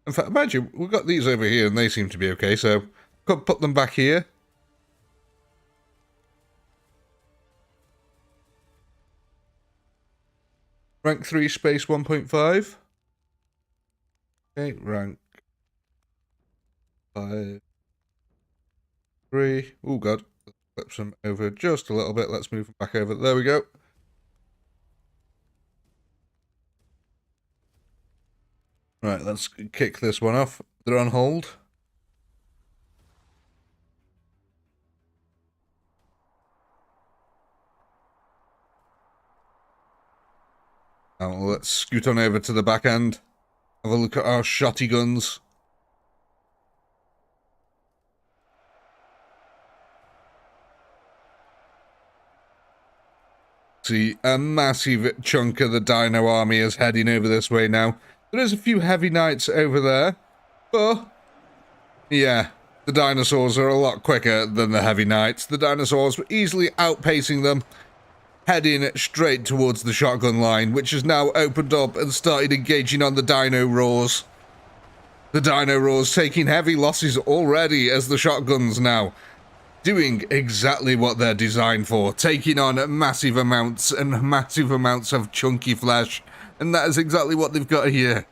In fact, imagine, we've got these over here, and they seem to be okay, so could put them back here. Rank 3, space 1.5. Okay, rank 5, 3. Oh, God. Flip them over just a little bit. Let's move them back over. There we go. Right, let's kick this one off. They're on hold. Now let's scoot on over to the back end. Have a look at our shotty guns. See, a massive chunk of the Dino army is heading over this way now. There is a few heavy knights over there, but yeah, the dinosaurs are a lot quicker than the heavy knights. The dinosaurs were easily outpacing them, heading straight towards the shotgun line, which has now opened up and started engaging on the dino roars. The dino roars taking heavy losses already as the shotguns now doing exactly what they're designed for, taking on massive amounts and massive amounts of chunky flesh, and that is exactly what they've got here.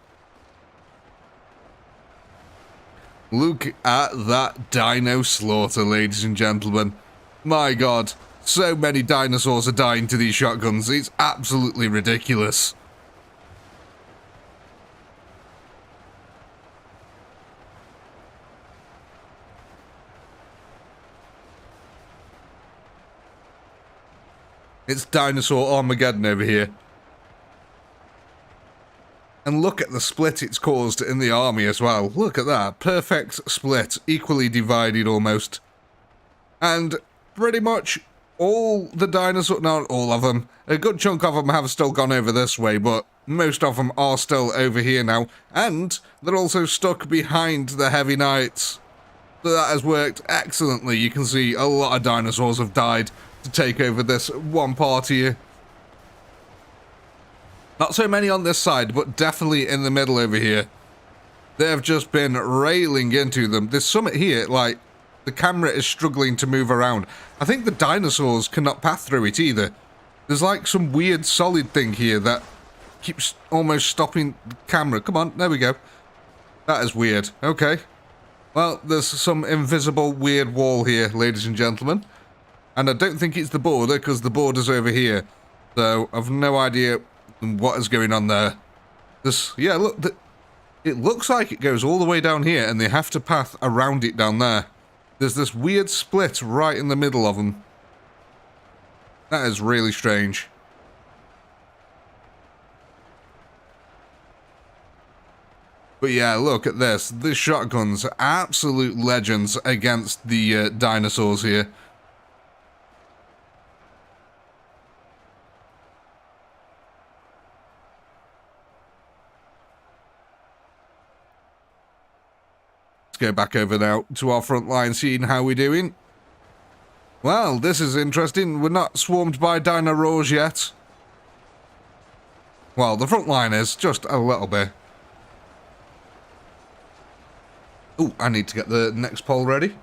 Look at that dino slaughter, ladies and gentlemen. My god, so many dinosaurs are dying to these shotguns, it's absolutely ridiculous. It's dinosaur Armageddon over here. And look at the split it's caused in the army as well. Look at that. Perfect split. Equally divided almost. And pretty much all the dinosaurs, not all of them, a good chunk of them have still gone over this way, but most of them are still over here now. And they're also stuck behind the heavy knights. So that has worked excellently. You can see a lot of dinosaurs have died to take over this one part here. Not so many on this side, but definitely in the middle over here. They have just been railing into them. This summit here, like, the camera is struggling to move around. I think the dinosaurs cannot pass through it either. There's like some weird solid thing here that keeps almost stopping the camera. Come on, there we go. That is weird. Okay. Well, there's some invisible weird wall here, ladies and gentlemen. And I don't think it's the border, because the border's over here. So, I've no idea what is going on there. This, yeah, look, it looks like it goes all the way down here, and they have to path around it down there. There's this weird split right in the middle of them. That is really strange. But yeah, look at this. The shotguns are absolute legends against the dinosaurs here. Let's go back over now to our front line, seeing how we're doing. Well, this is interesting. We're not swarmed by dino roars yet. Well, the front line is just a little bit. Oh, I need to get the next pole ready.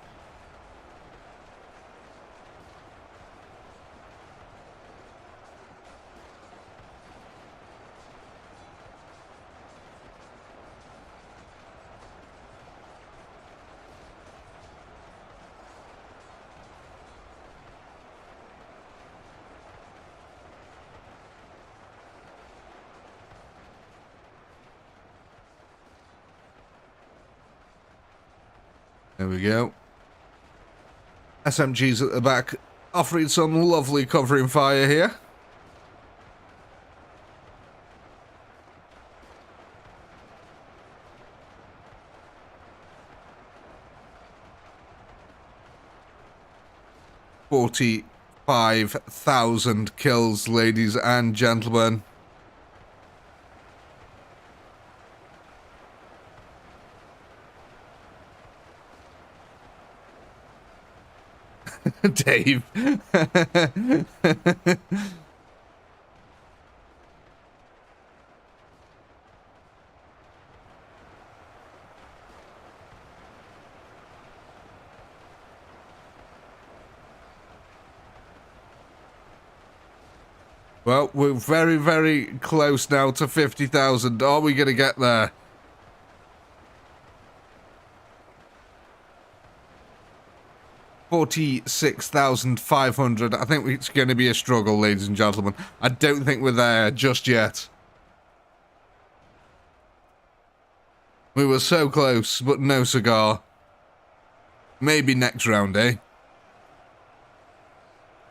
There we go. SMGs at the back, offering some lovely covering fire here. $45,000 kills, ladies and gentlemen. Dave. Well, we're very, very close now to 50,000. Are we going to get there? $46,500. I think it's going to be a struggle, ladies and gentlemen. I don't think we're there just yet. We were so close, but no cigar. Maybe next round, eh?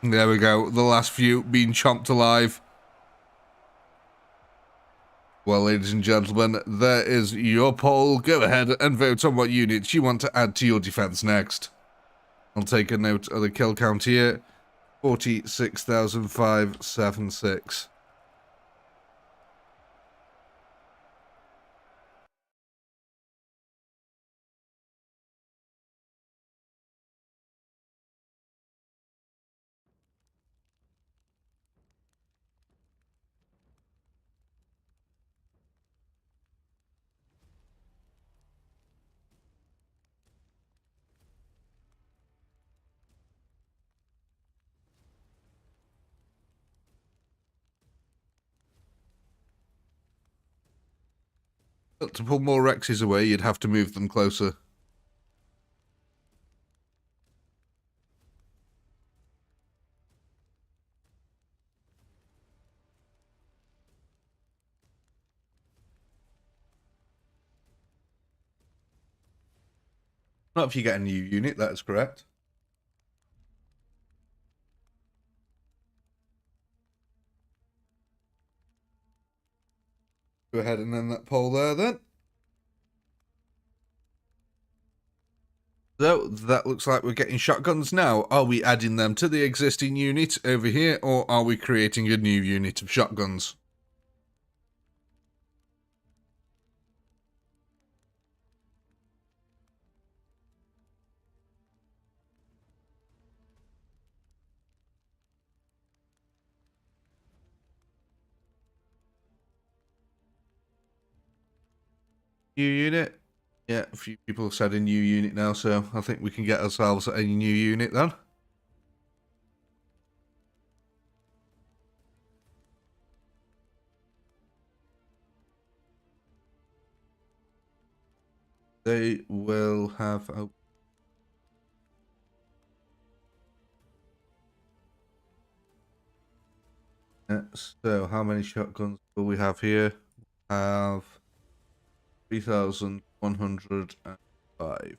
There we go. The last few being chomped alive. Well, ladies and gentlemen, there is your poll. Go ahead and vote on what units you want to add to your defense next. I'll take a note of the kill count here. 46,576. But to pull more Rexes away, you'd have to move them closer. Not if you get a new unit, that is correct. Go ahead and end that poll there then. So, that looks like we're getting shotguns now. Are we adding them to the existing unit over here, or are we creating a new unit of shotguns? New unit? Yeah, a few people have said a new unit now, so I think we can get ourselves a new unit then. They will have a... So, how many shotguns will we have here? Have 3,105.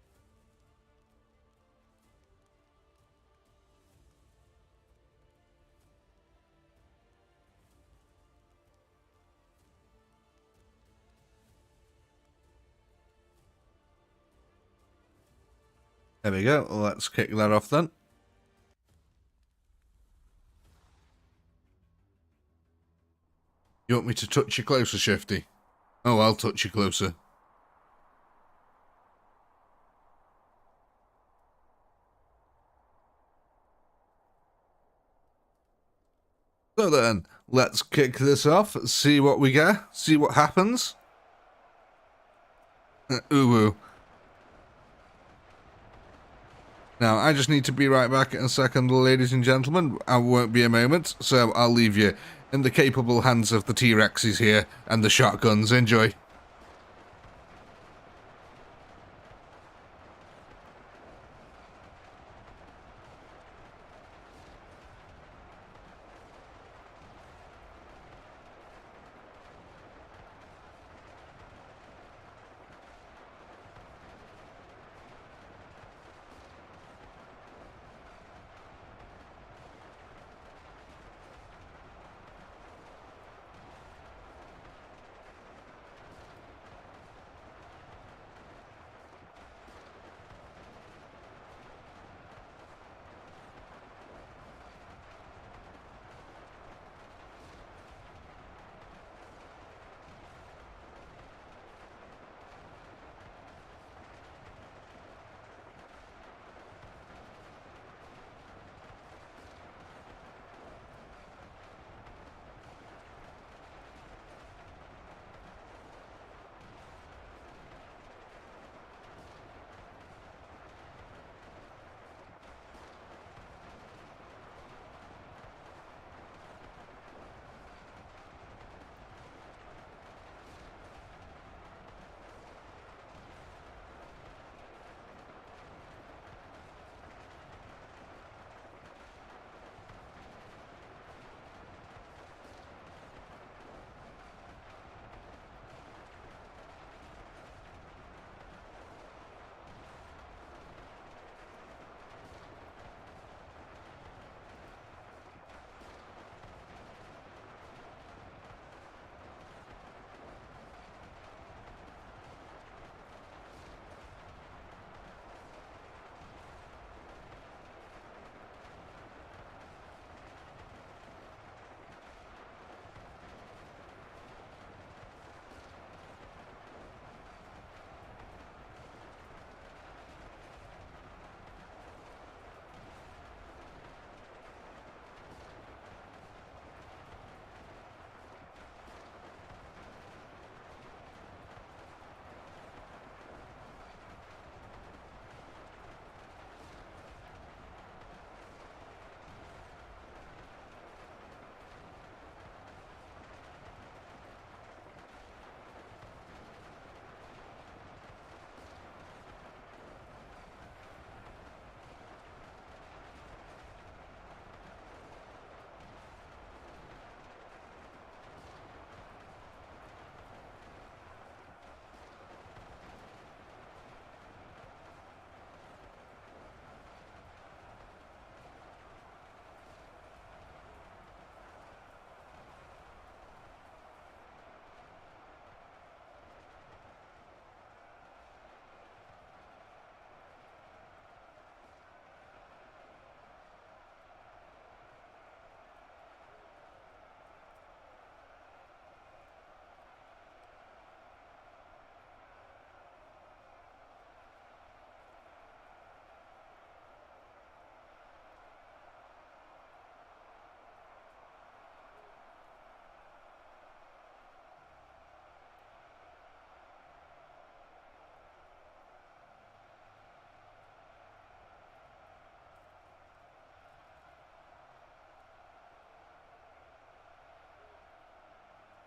There we go. Let's kick that off then. You want me to touch you closer, Shifty? Oh, I'll touch you closer. So then, let's kick this off, see what we get, see what happens. Ooh. Now, I just need to be right back in a second, ladies and gentlemen. I won't be a moment, so I'll leave you in the capable hands of the T-Rexes here and the shotguns. Enjoy.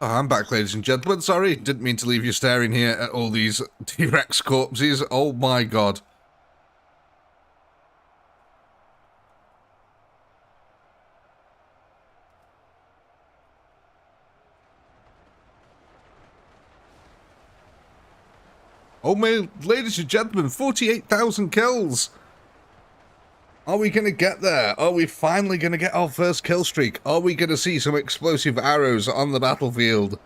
Oh, I'm back, ladies and gentlemen. Sorry, didn't mean to leave you staring here at all these T-Rex corpses. Oh my god. Oh my, ladies and gentlemen, 48,000 kills. Are we going to get there? Are we finally going to get our first kill streak? Are we going to see some explosive arrows on the battlefield?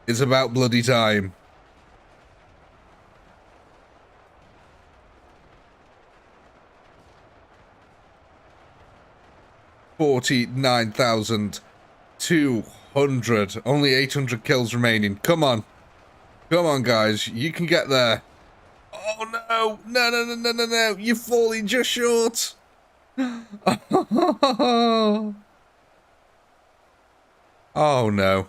It's about bloody time. $49,200. Only 800 kills remaining. Come on. Come on, guys. You can get there. Oh, no. No, no, no, no, no, no. You're falling just short. Oh, no.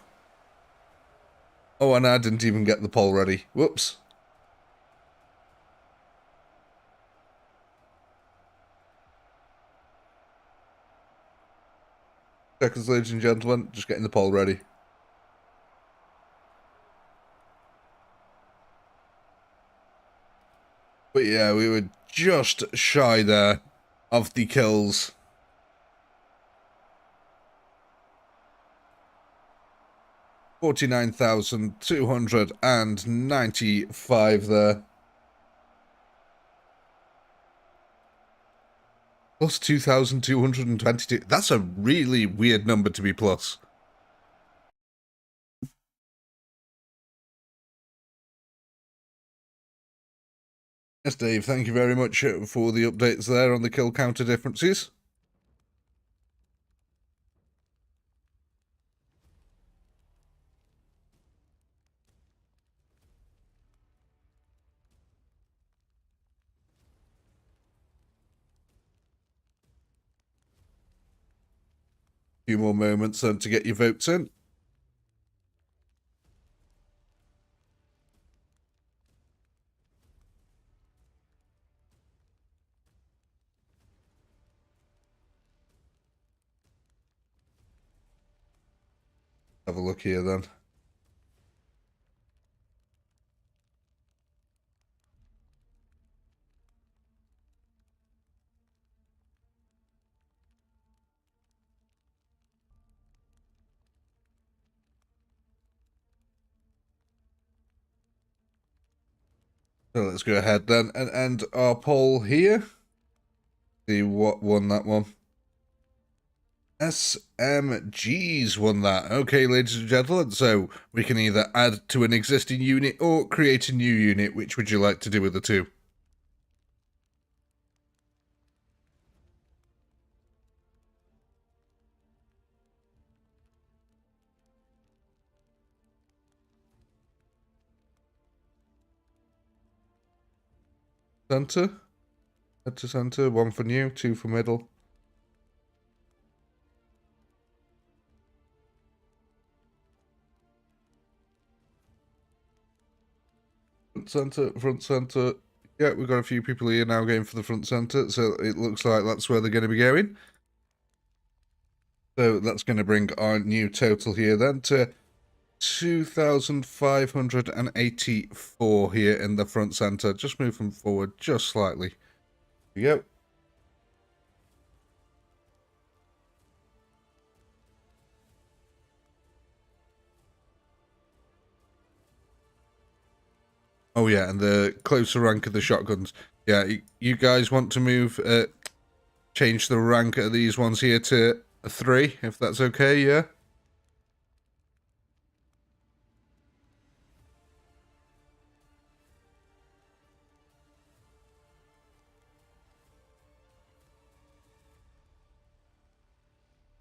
Oh, and I didn't even get the poll ready. Whoops. Seconds, ladies and gentlemen. Just getting the poll ready. But yeah, we were just shy there of the kills. 49,295 there. Plus 2,222. That's a really weird number to be plus. Yes, Dave, thank you very much for the updates there on the kill counter differences. A few more moments then to get your votes in. Have a look here then. So let's go ahead then and end our poll here. See what won that one. SMGs won that. Okay, ladies and gentlemen, so we can either add to an existing unit or create a new unit. Which would you like to do with the two? Center? Head to center, one for new, two for middle. Front center. Yeah, we've got a few people here now going for the front center, so it looks like that's where they're going to be going. So that's going to bring our new total here then to 2,584 here in the front center. Just move them forward just slightly. Here we go. Oh yeah, and the closer rank of the shotguns. Yeah, you guys want to move, change the rank of these ones here to a 3, if that's okay, yeah?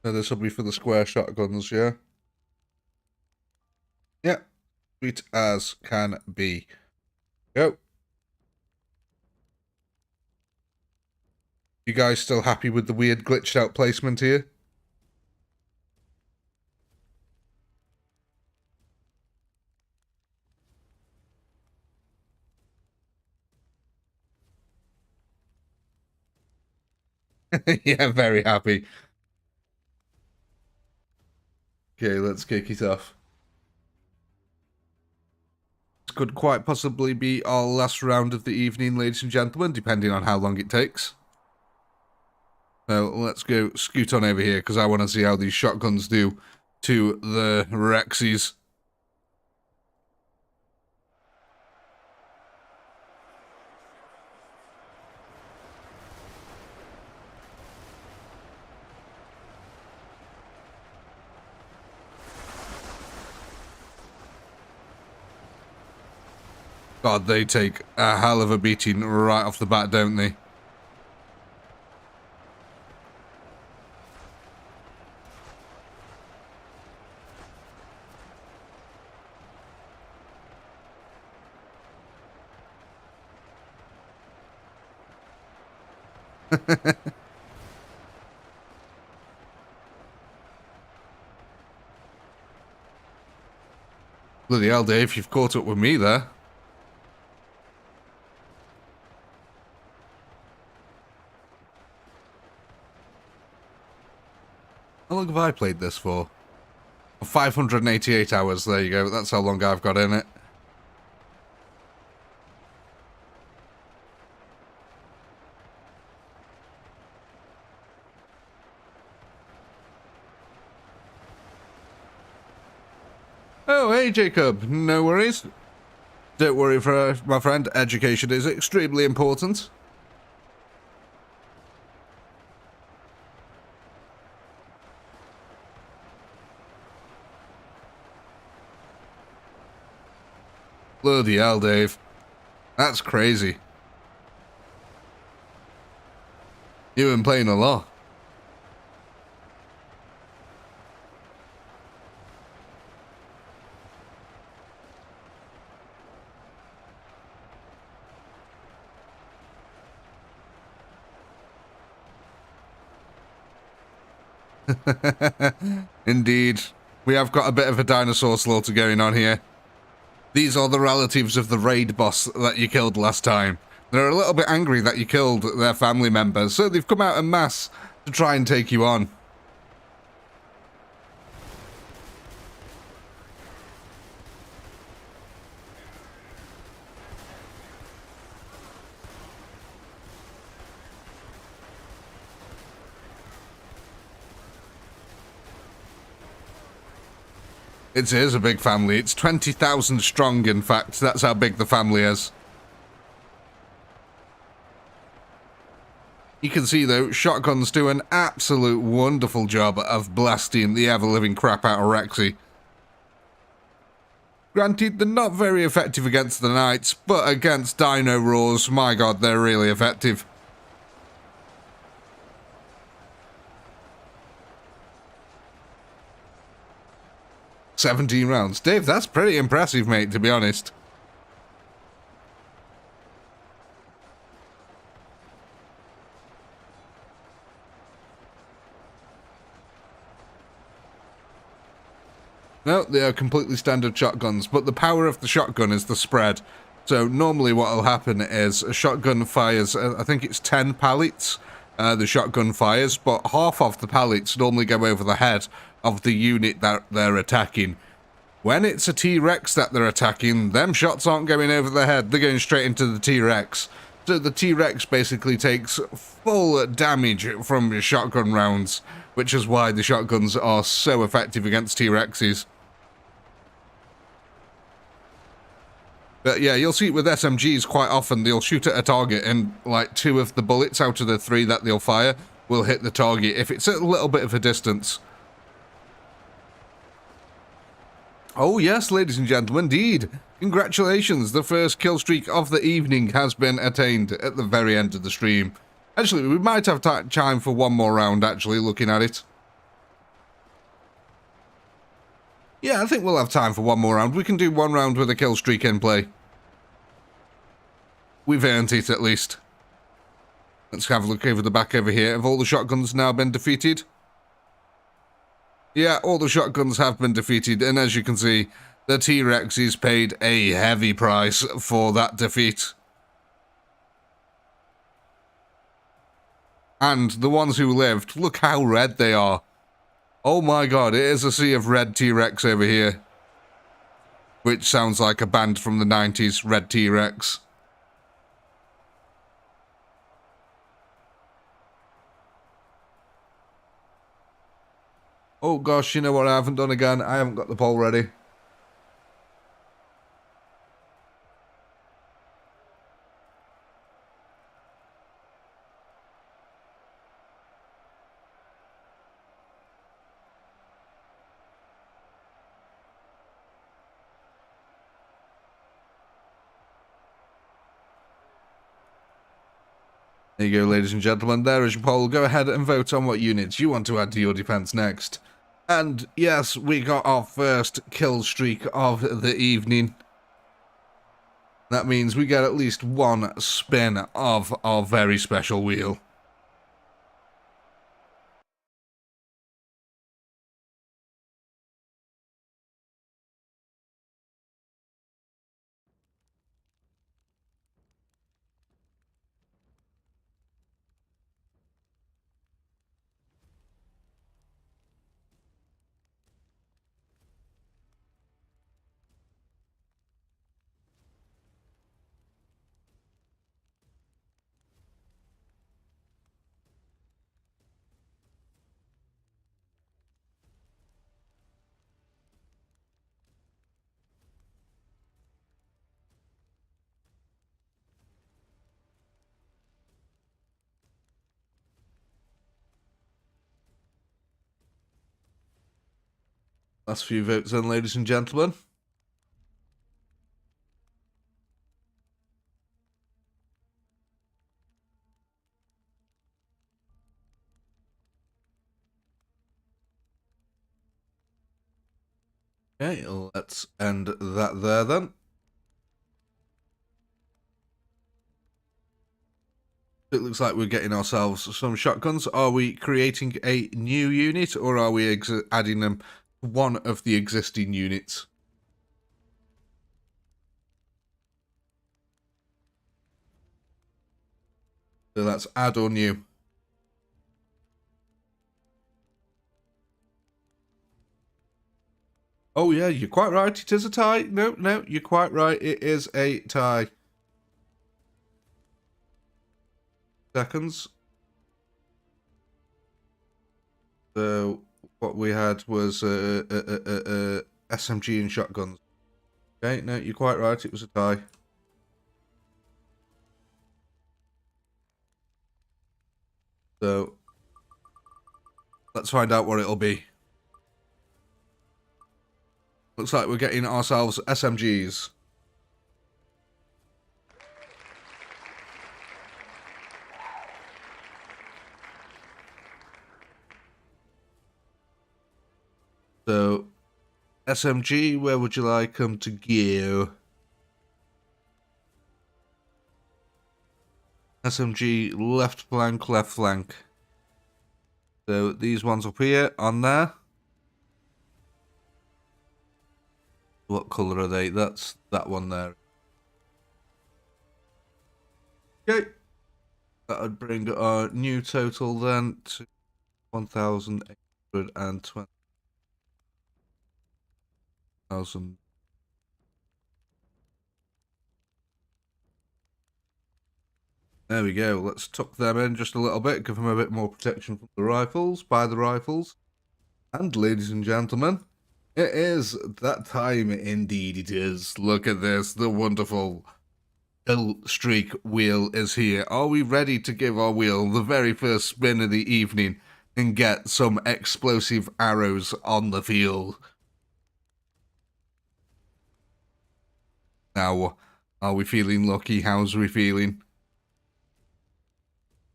So this will be for the square shotguns, yeah? Yeah, sweet as can be. Go. You guys still happy with the weird glitched out placement here? Yeah, very happy. Okay, let's kick it off. This could quite possibly be our last round of the evening, ladies and gentlemen, depending on how long it takes. So let's go scoot on over here, because I want to see how these shotguns do to the Rexes. God, they take a hell of a beating right off the bat, don't they? Bloody hell, Dave, you've caught up with me there. How long have I played this for? 588 hours, there you go. That's how long I've got in it. Oh, hey, Jacob. No worries. Don't worry, my friend. Education is extremely important. Bloody hell, Dave. That's crazy. You've been playing a lot. Indeed. We have got a bit of a dinosaur slaughter going on here. These are the relatives of the raid boss that you killed last time. They're a little bit angry that you killed their family members, so they've come out en masse to try and take you on. It is a big family. It's 20,000 strong, in fact. That's how big the family is. You can see, though, shotguns do an absolute wonderful job of blasting the ever-living crap out of Rexy. Granted, they're not very effective against the knights, but against dino roars, my god, they're really effective. "17 rounds. Dave, that's pretty impressive, mate, to be honest. No, they are completely standard shotguns, but the power of the shotgun is the spread. So normally what will happen is a shotgun fires, I think it's 10 pallets, the shotgun fires, but half of the pallets normally go over the head of the unit that they're attacking. When it's a T-Rex that they're attacking, them shots aren't going over the head, they're going straight into the T-Rex. So the T-Rex basically takes full damage from your shotgun rounds, which is why the shotguns are so effective against T-Rexes. But yeah, you'll see it with SMGs quite often. They'll shoot at a target and like 2 of the bullets out of the 3 that they'll fire will hit the target if it's at a little bit of a distance. Oh yes, ladies and gentlemen, indeed. Congratulations, the first kill streak of the evening has been attained at the very end of the stream. Actually, we might have time for one more round, actually, looking at it. Yeah, I think we'll have time for one more round. We can do one round with a kill streak in play. We've earned it, at least. Let's have a look over the back over here. Have all the shotguns now been defeated? Yeah, all the shotguns have been defeated, and as you can see, the T-Rexes paid a heavy price for that defeat. And the ones who lived, look how red they are. Oh my god, it is a sea of red T-Rex over here. Which sounds like a band from the 90s, Red T-Rex. Oh gosh, you know what I haven't done again? I haven't got the pole ready. There you go, ladies and gentlemen. There is your poll. Go ahead and vote on what units you want to add to your defense next. And yes, we got our first kill streak of the evening. That means we get at least one spin of our very special wheel. Last few votes then, ladies and gentlemen. Okay, let's end that there then. It looks like we're getting ourselves some shotguns. Are we creating a new unit, or are we adding them to one of the existing units? So that's add or new. Oh yeah, you're quite right. It is a tie. No, you're quite right. It is a tie. Seconds. So what we had was SMG and shotguns. Okay, no, you're quite right. It was a tie. So let's find out what it'll be. Looks like we're getting ourselves SMGs. So, SMG, where would you like them to go? SMG, left flank, left flank. So, these ones up here, on there. What colour are they? That's that one there. Okay. That would bring our new total then to 1,820,000. There we go. Let's tuck them in just a little bit, give them a bit more protection from the rifles, by the rifles. And ladies and gentlemen, it is that time, indeed it is. Look at this, the wonderful kill streak wheel is here. Are we ready to give our wheel the very first spin of the evening and get some explosive arrows on the field? Now, are we feeling lucky? How's we feeling?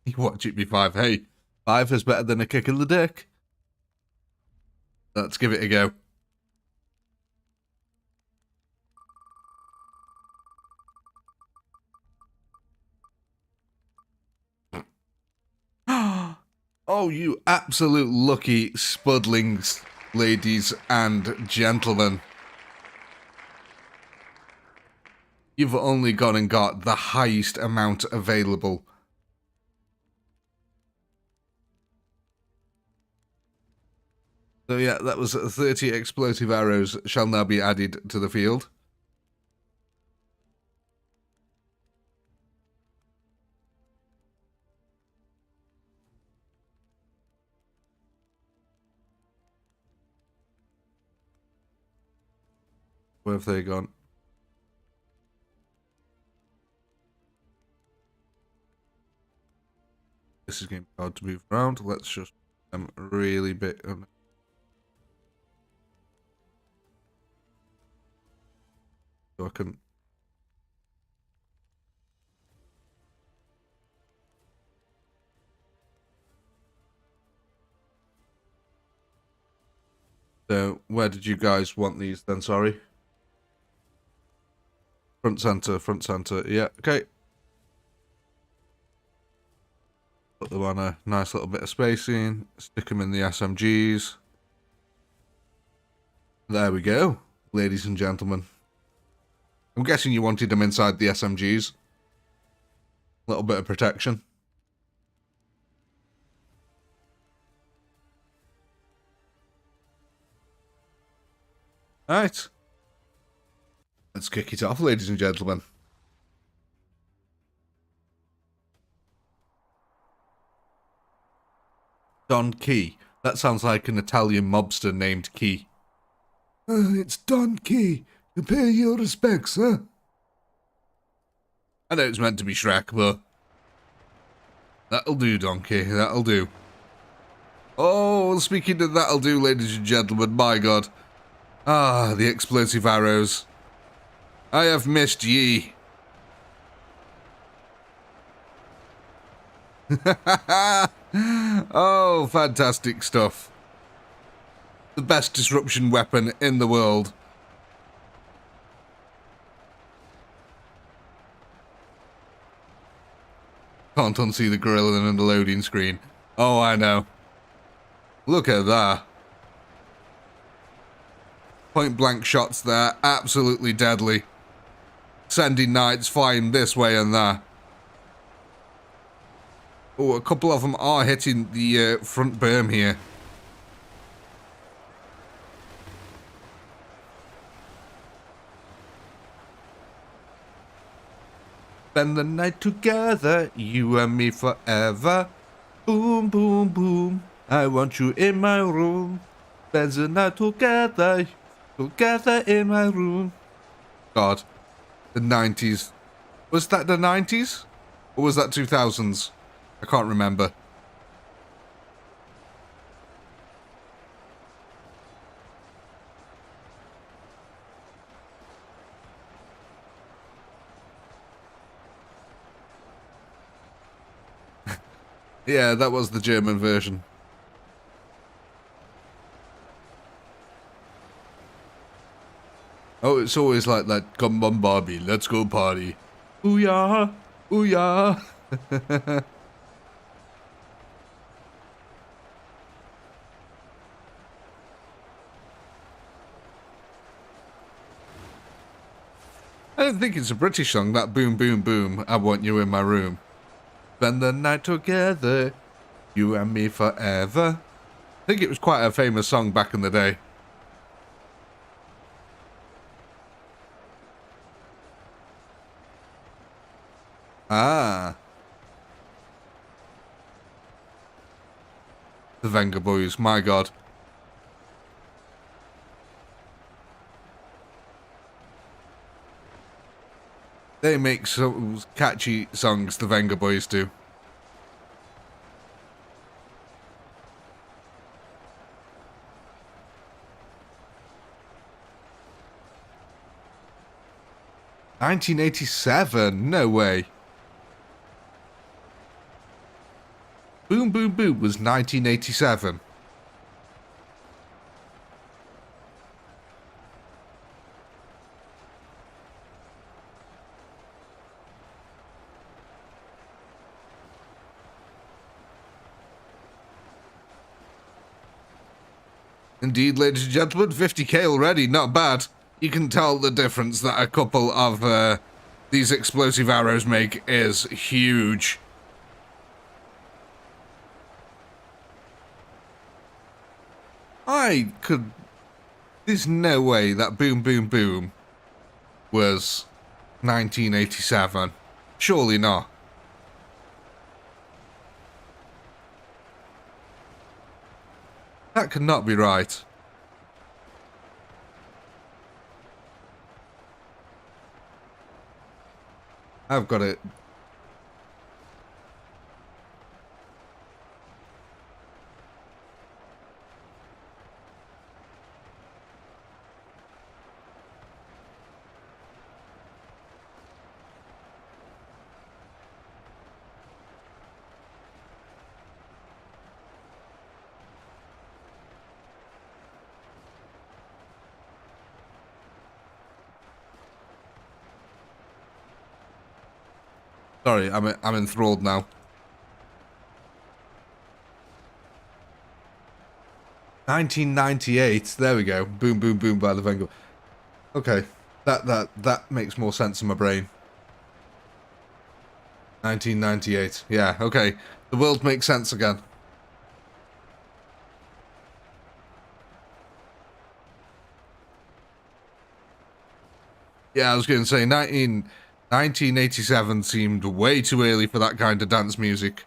You watch it be 5. Hey, 5 is better than a kick in the dick. Let's give it a go. Oh, you absolute lucky spudlings, ladies and gentlemen. You've only gone and got the highest amount available. So yeah, that was 30 explosive arrows shall now be added to the field. Where have they gone? This is going to be hard to move around. Let's just really bit. So I can. So where did you guys want these then? Sorry. Front center, front center. Yeah, okay. Put them on a nice little bit of spacing. Stick them in the SMGs. There we go, ladies and gentlemen. I'm guessing you wanted them inside the SMGs. A little bit of protection. Alright. Let's kick it off, ladies and gentlemen. Don Key. That sounds like an Italian mobster named Key. It's Don Key. You pay your respects, huh? I know it's meant to be Shrek, but... That'll do, Donkey. That'll do. Oh, speaking of that'll do, ladies and gentlemen, my God. Ah, the explosive arrows. I have missed ye. Oh, fantastic stuff. The best disruption weapon in the world. Can't unsee the gorilla in the loading screen. Oh, I know. Look at that. Point blank shots there. Absolutely deadly. Sending knights flying this way and that. Oh, a couple of them are hitting the front berm here. Spend the night together, you and me forever. Boom, boom, boom. I want you in my room. Spend the night together, together in my room. God, the 90s. Was that the 90s? Or was that 2000s? I can't remember. Yeah, that was the German version. Oh, it's always like that. Come on, Barbie, let's go party. Ooh yeah, ooh yeah. I don't think it's a British song, that boom, boom, boom, I want you in my room. Spend the night together, you and me forever. I think it was quite a famous song back in the day. Ah. The Venga Boys, my God. They make some catchy songs, the Venga Boys do. $1987? No way. Boom Boom Boom was 1987. Indeed, ladies and gentlemen, 50k already, not bad. You can tell the difference that a couple of these explosive arrows make is huge. I could... There's no way that Boom Boom Boom was 1987. Surely not. That could not be right. I've got it. Sorry, I'm enthralled now. $1998. There we go. Boom Boom Boom by the Venga. Okay, that makes more sense in my brain. 1998. Yeah. Okay. The world makes sense again. Yeah, I was going to say 1987 seemed way too early for that kind of dance music.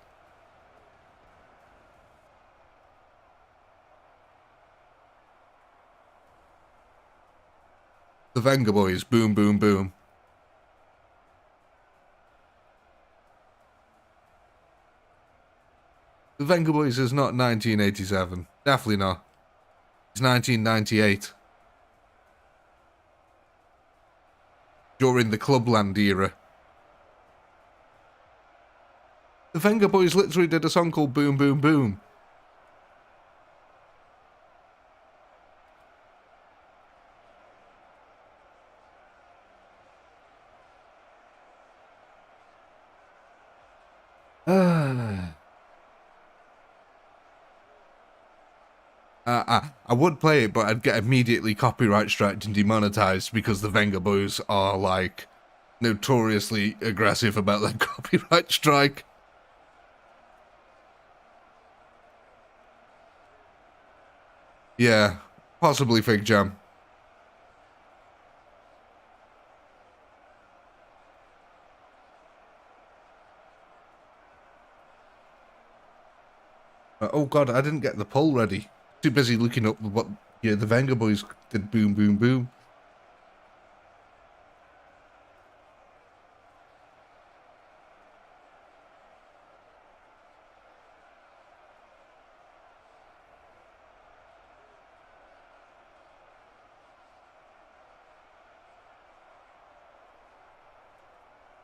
The Venga Boys, Boom Boom Boom. The Venga Boys is not 1987. Definitely not. It's 1998. During the Clubland era. The Venga Boys literally did a song called Boom Boom Boom. I would play it, but I'd get immediately copyright striked and demonetized because the Venga Boys are, like, notoriously aggressive about their copyright strike. Yeah, possibly Fig Jam. Oh god, I didn't get the poll ready. Too busy looking up what the Venga Boys did. Boom Boom Boom.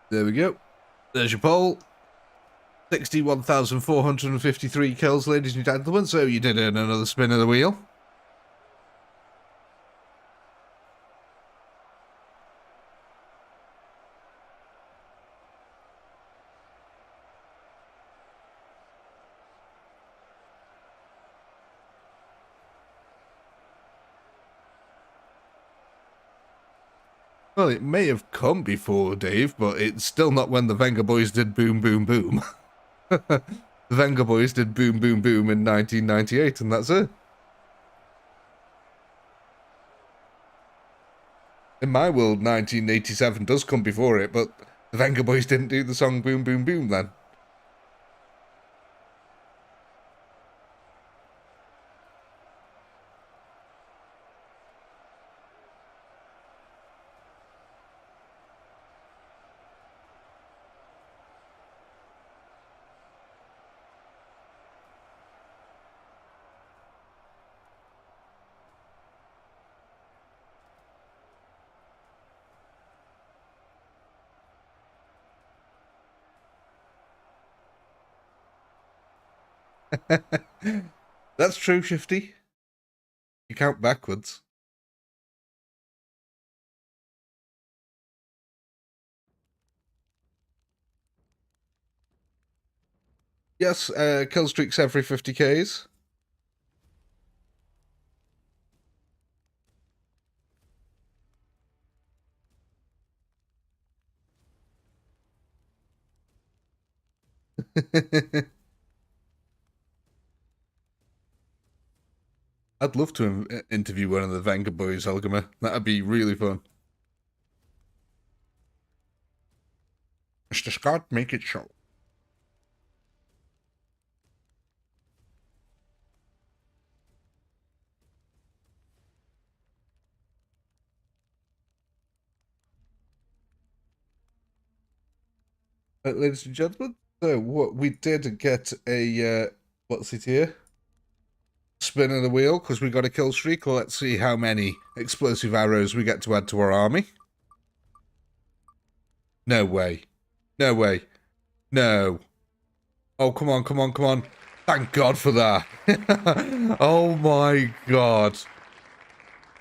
There we go. There's your poll. 61,453 kills, ladies and gentlemen, so you did earn another spin of the wheel. Well, it may have come before, Dave, but it's still not when the Venga Boys did Boom Boom Boom. The Venga Boys did Boom Boom Boom in 1998, and that's it. In my world, 1987 does come before it, but the Venga Boys didn't do the song Boom Boom Boom then. That's true, Shifty. You count backwards. Yes, kill streaks every 50Ks. I'd love to interview one of the Venga boys, Elgamer. That'd be really fun. Mr. Scott, make it so. Ladies and gentlemen, so what we did get a, what's it here? Spin of the wheel, because we got a kill streak. Let's see how many explosive arrows we get to add to our army. No way. No way. No. Oh, come on, come on, come on. Thank God for that. Oh my God.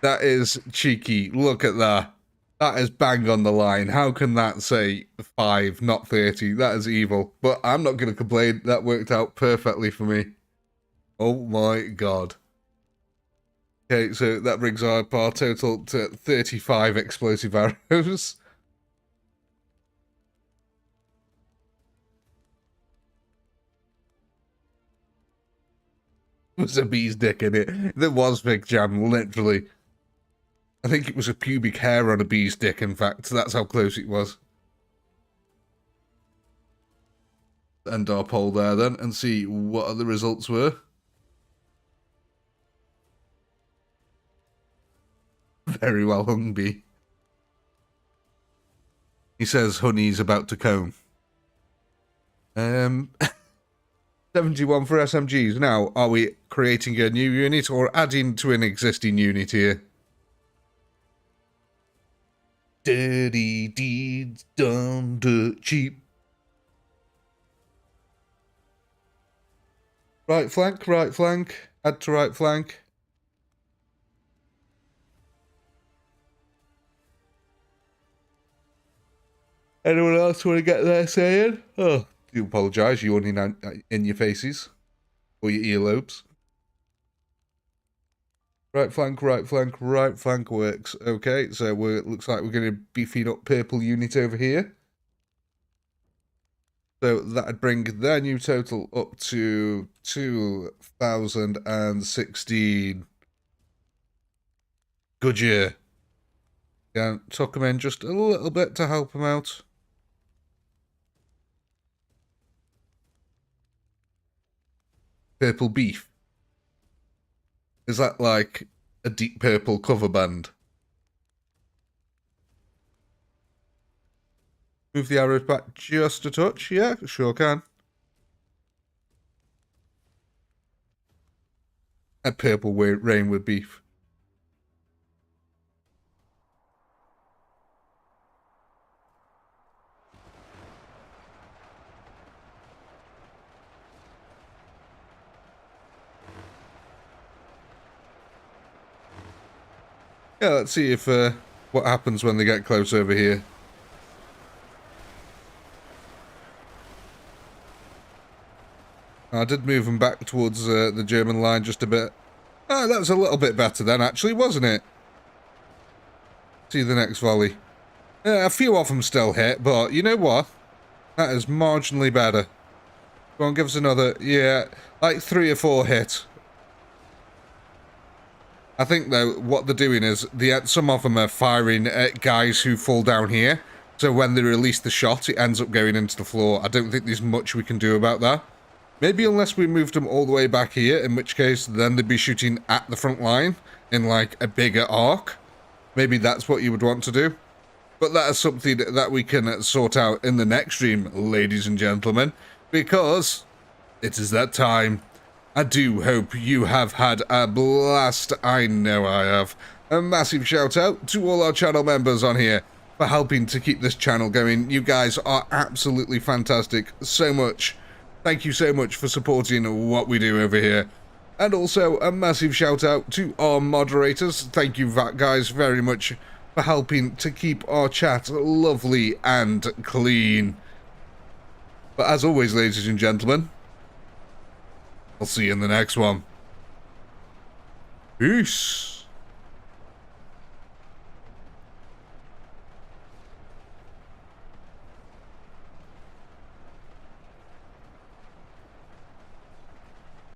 That is cheeky. Look at that. That is bang on the line. How can that say 5, not 30? That is evil. But I'm not going to complain. That worked out perfectly for me. Oh my God. Okay, so that brings our total to 35 explosive arrows. There was a bee's dick in it. There was, Big Jam, literally. I think it was a pubic hair on a bee's dick, in fact. That's how close it was. End our poll there then and see what the results were. Very well hung, bee. He says honey's about to comb. 71 for SMGs. Now, are we creating a new unit or adding to an existing unit here? Dirty deeds done dirt cheap. Right flank, right flank. Add to right flank. Anyone else want to get there saying? Oh, do apologise, you only in your faces. Or your earlobes. Right flank, right flank, right flank works. Okay, so looks like we're going to be feeding up purple unit over here. So that'd bring their new total up to 2016. Good year. Yeah, tuck them in just a little bit to help them out. Purple beef. Is that like a deep purple cover band? Move the arrows back just a touch. Yeah, sure can. A purple rain with beef. Yeah, let's see if what happens when they get close over here. I did move them back towards the German line just a bit. Oh, that was a little bit better then, actually, wasn't it? See the next volley. A few of them still hit, but you know what? That is marginally better. Go on, give us another. Yeah, like 3 or 4 hit. I think, though, what they're doing is some of them are firing at guys who fall down here. So when they release the shot, it ends up going into the floor. I don't think there's much we can do about that. Maybe unless we moved them all the way back here, in which case then they'd be shooting at the front line in like a bigger arc. Maybe that's what you would want to do. But that is something that we can sort out in the next stream, ladies and gentlemen, because it is that time. I do hope you have had a blast. I know I have. A massive shout out to all our channel members on here for helping to keep this channel going. You guys are absolutely fantastic. So much. Thank you so much for supporting what we do over here. And also a massive shout out to our moderators. Thank you guys very much for helping to keep our chat lovely and clean. But as always, ladies and gentlemen, I'll see you in the next one. Peace.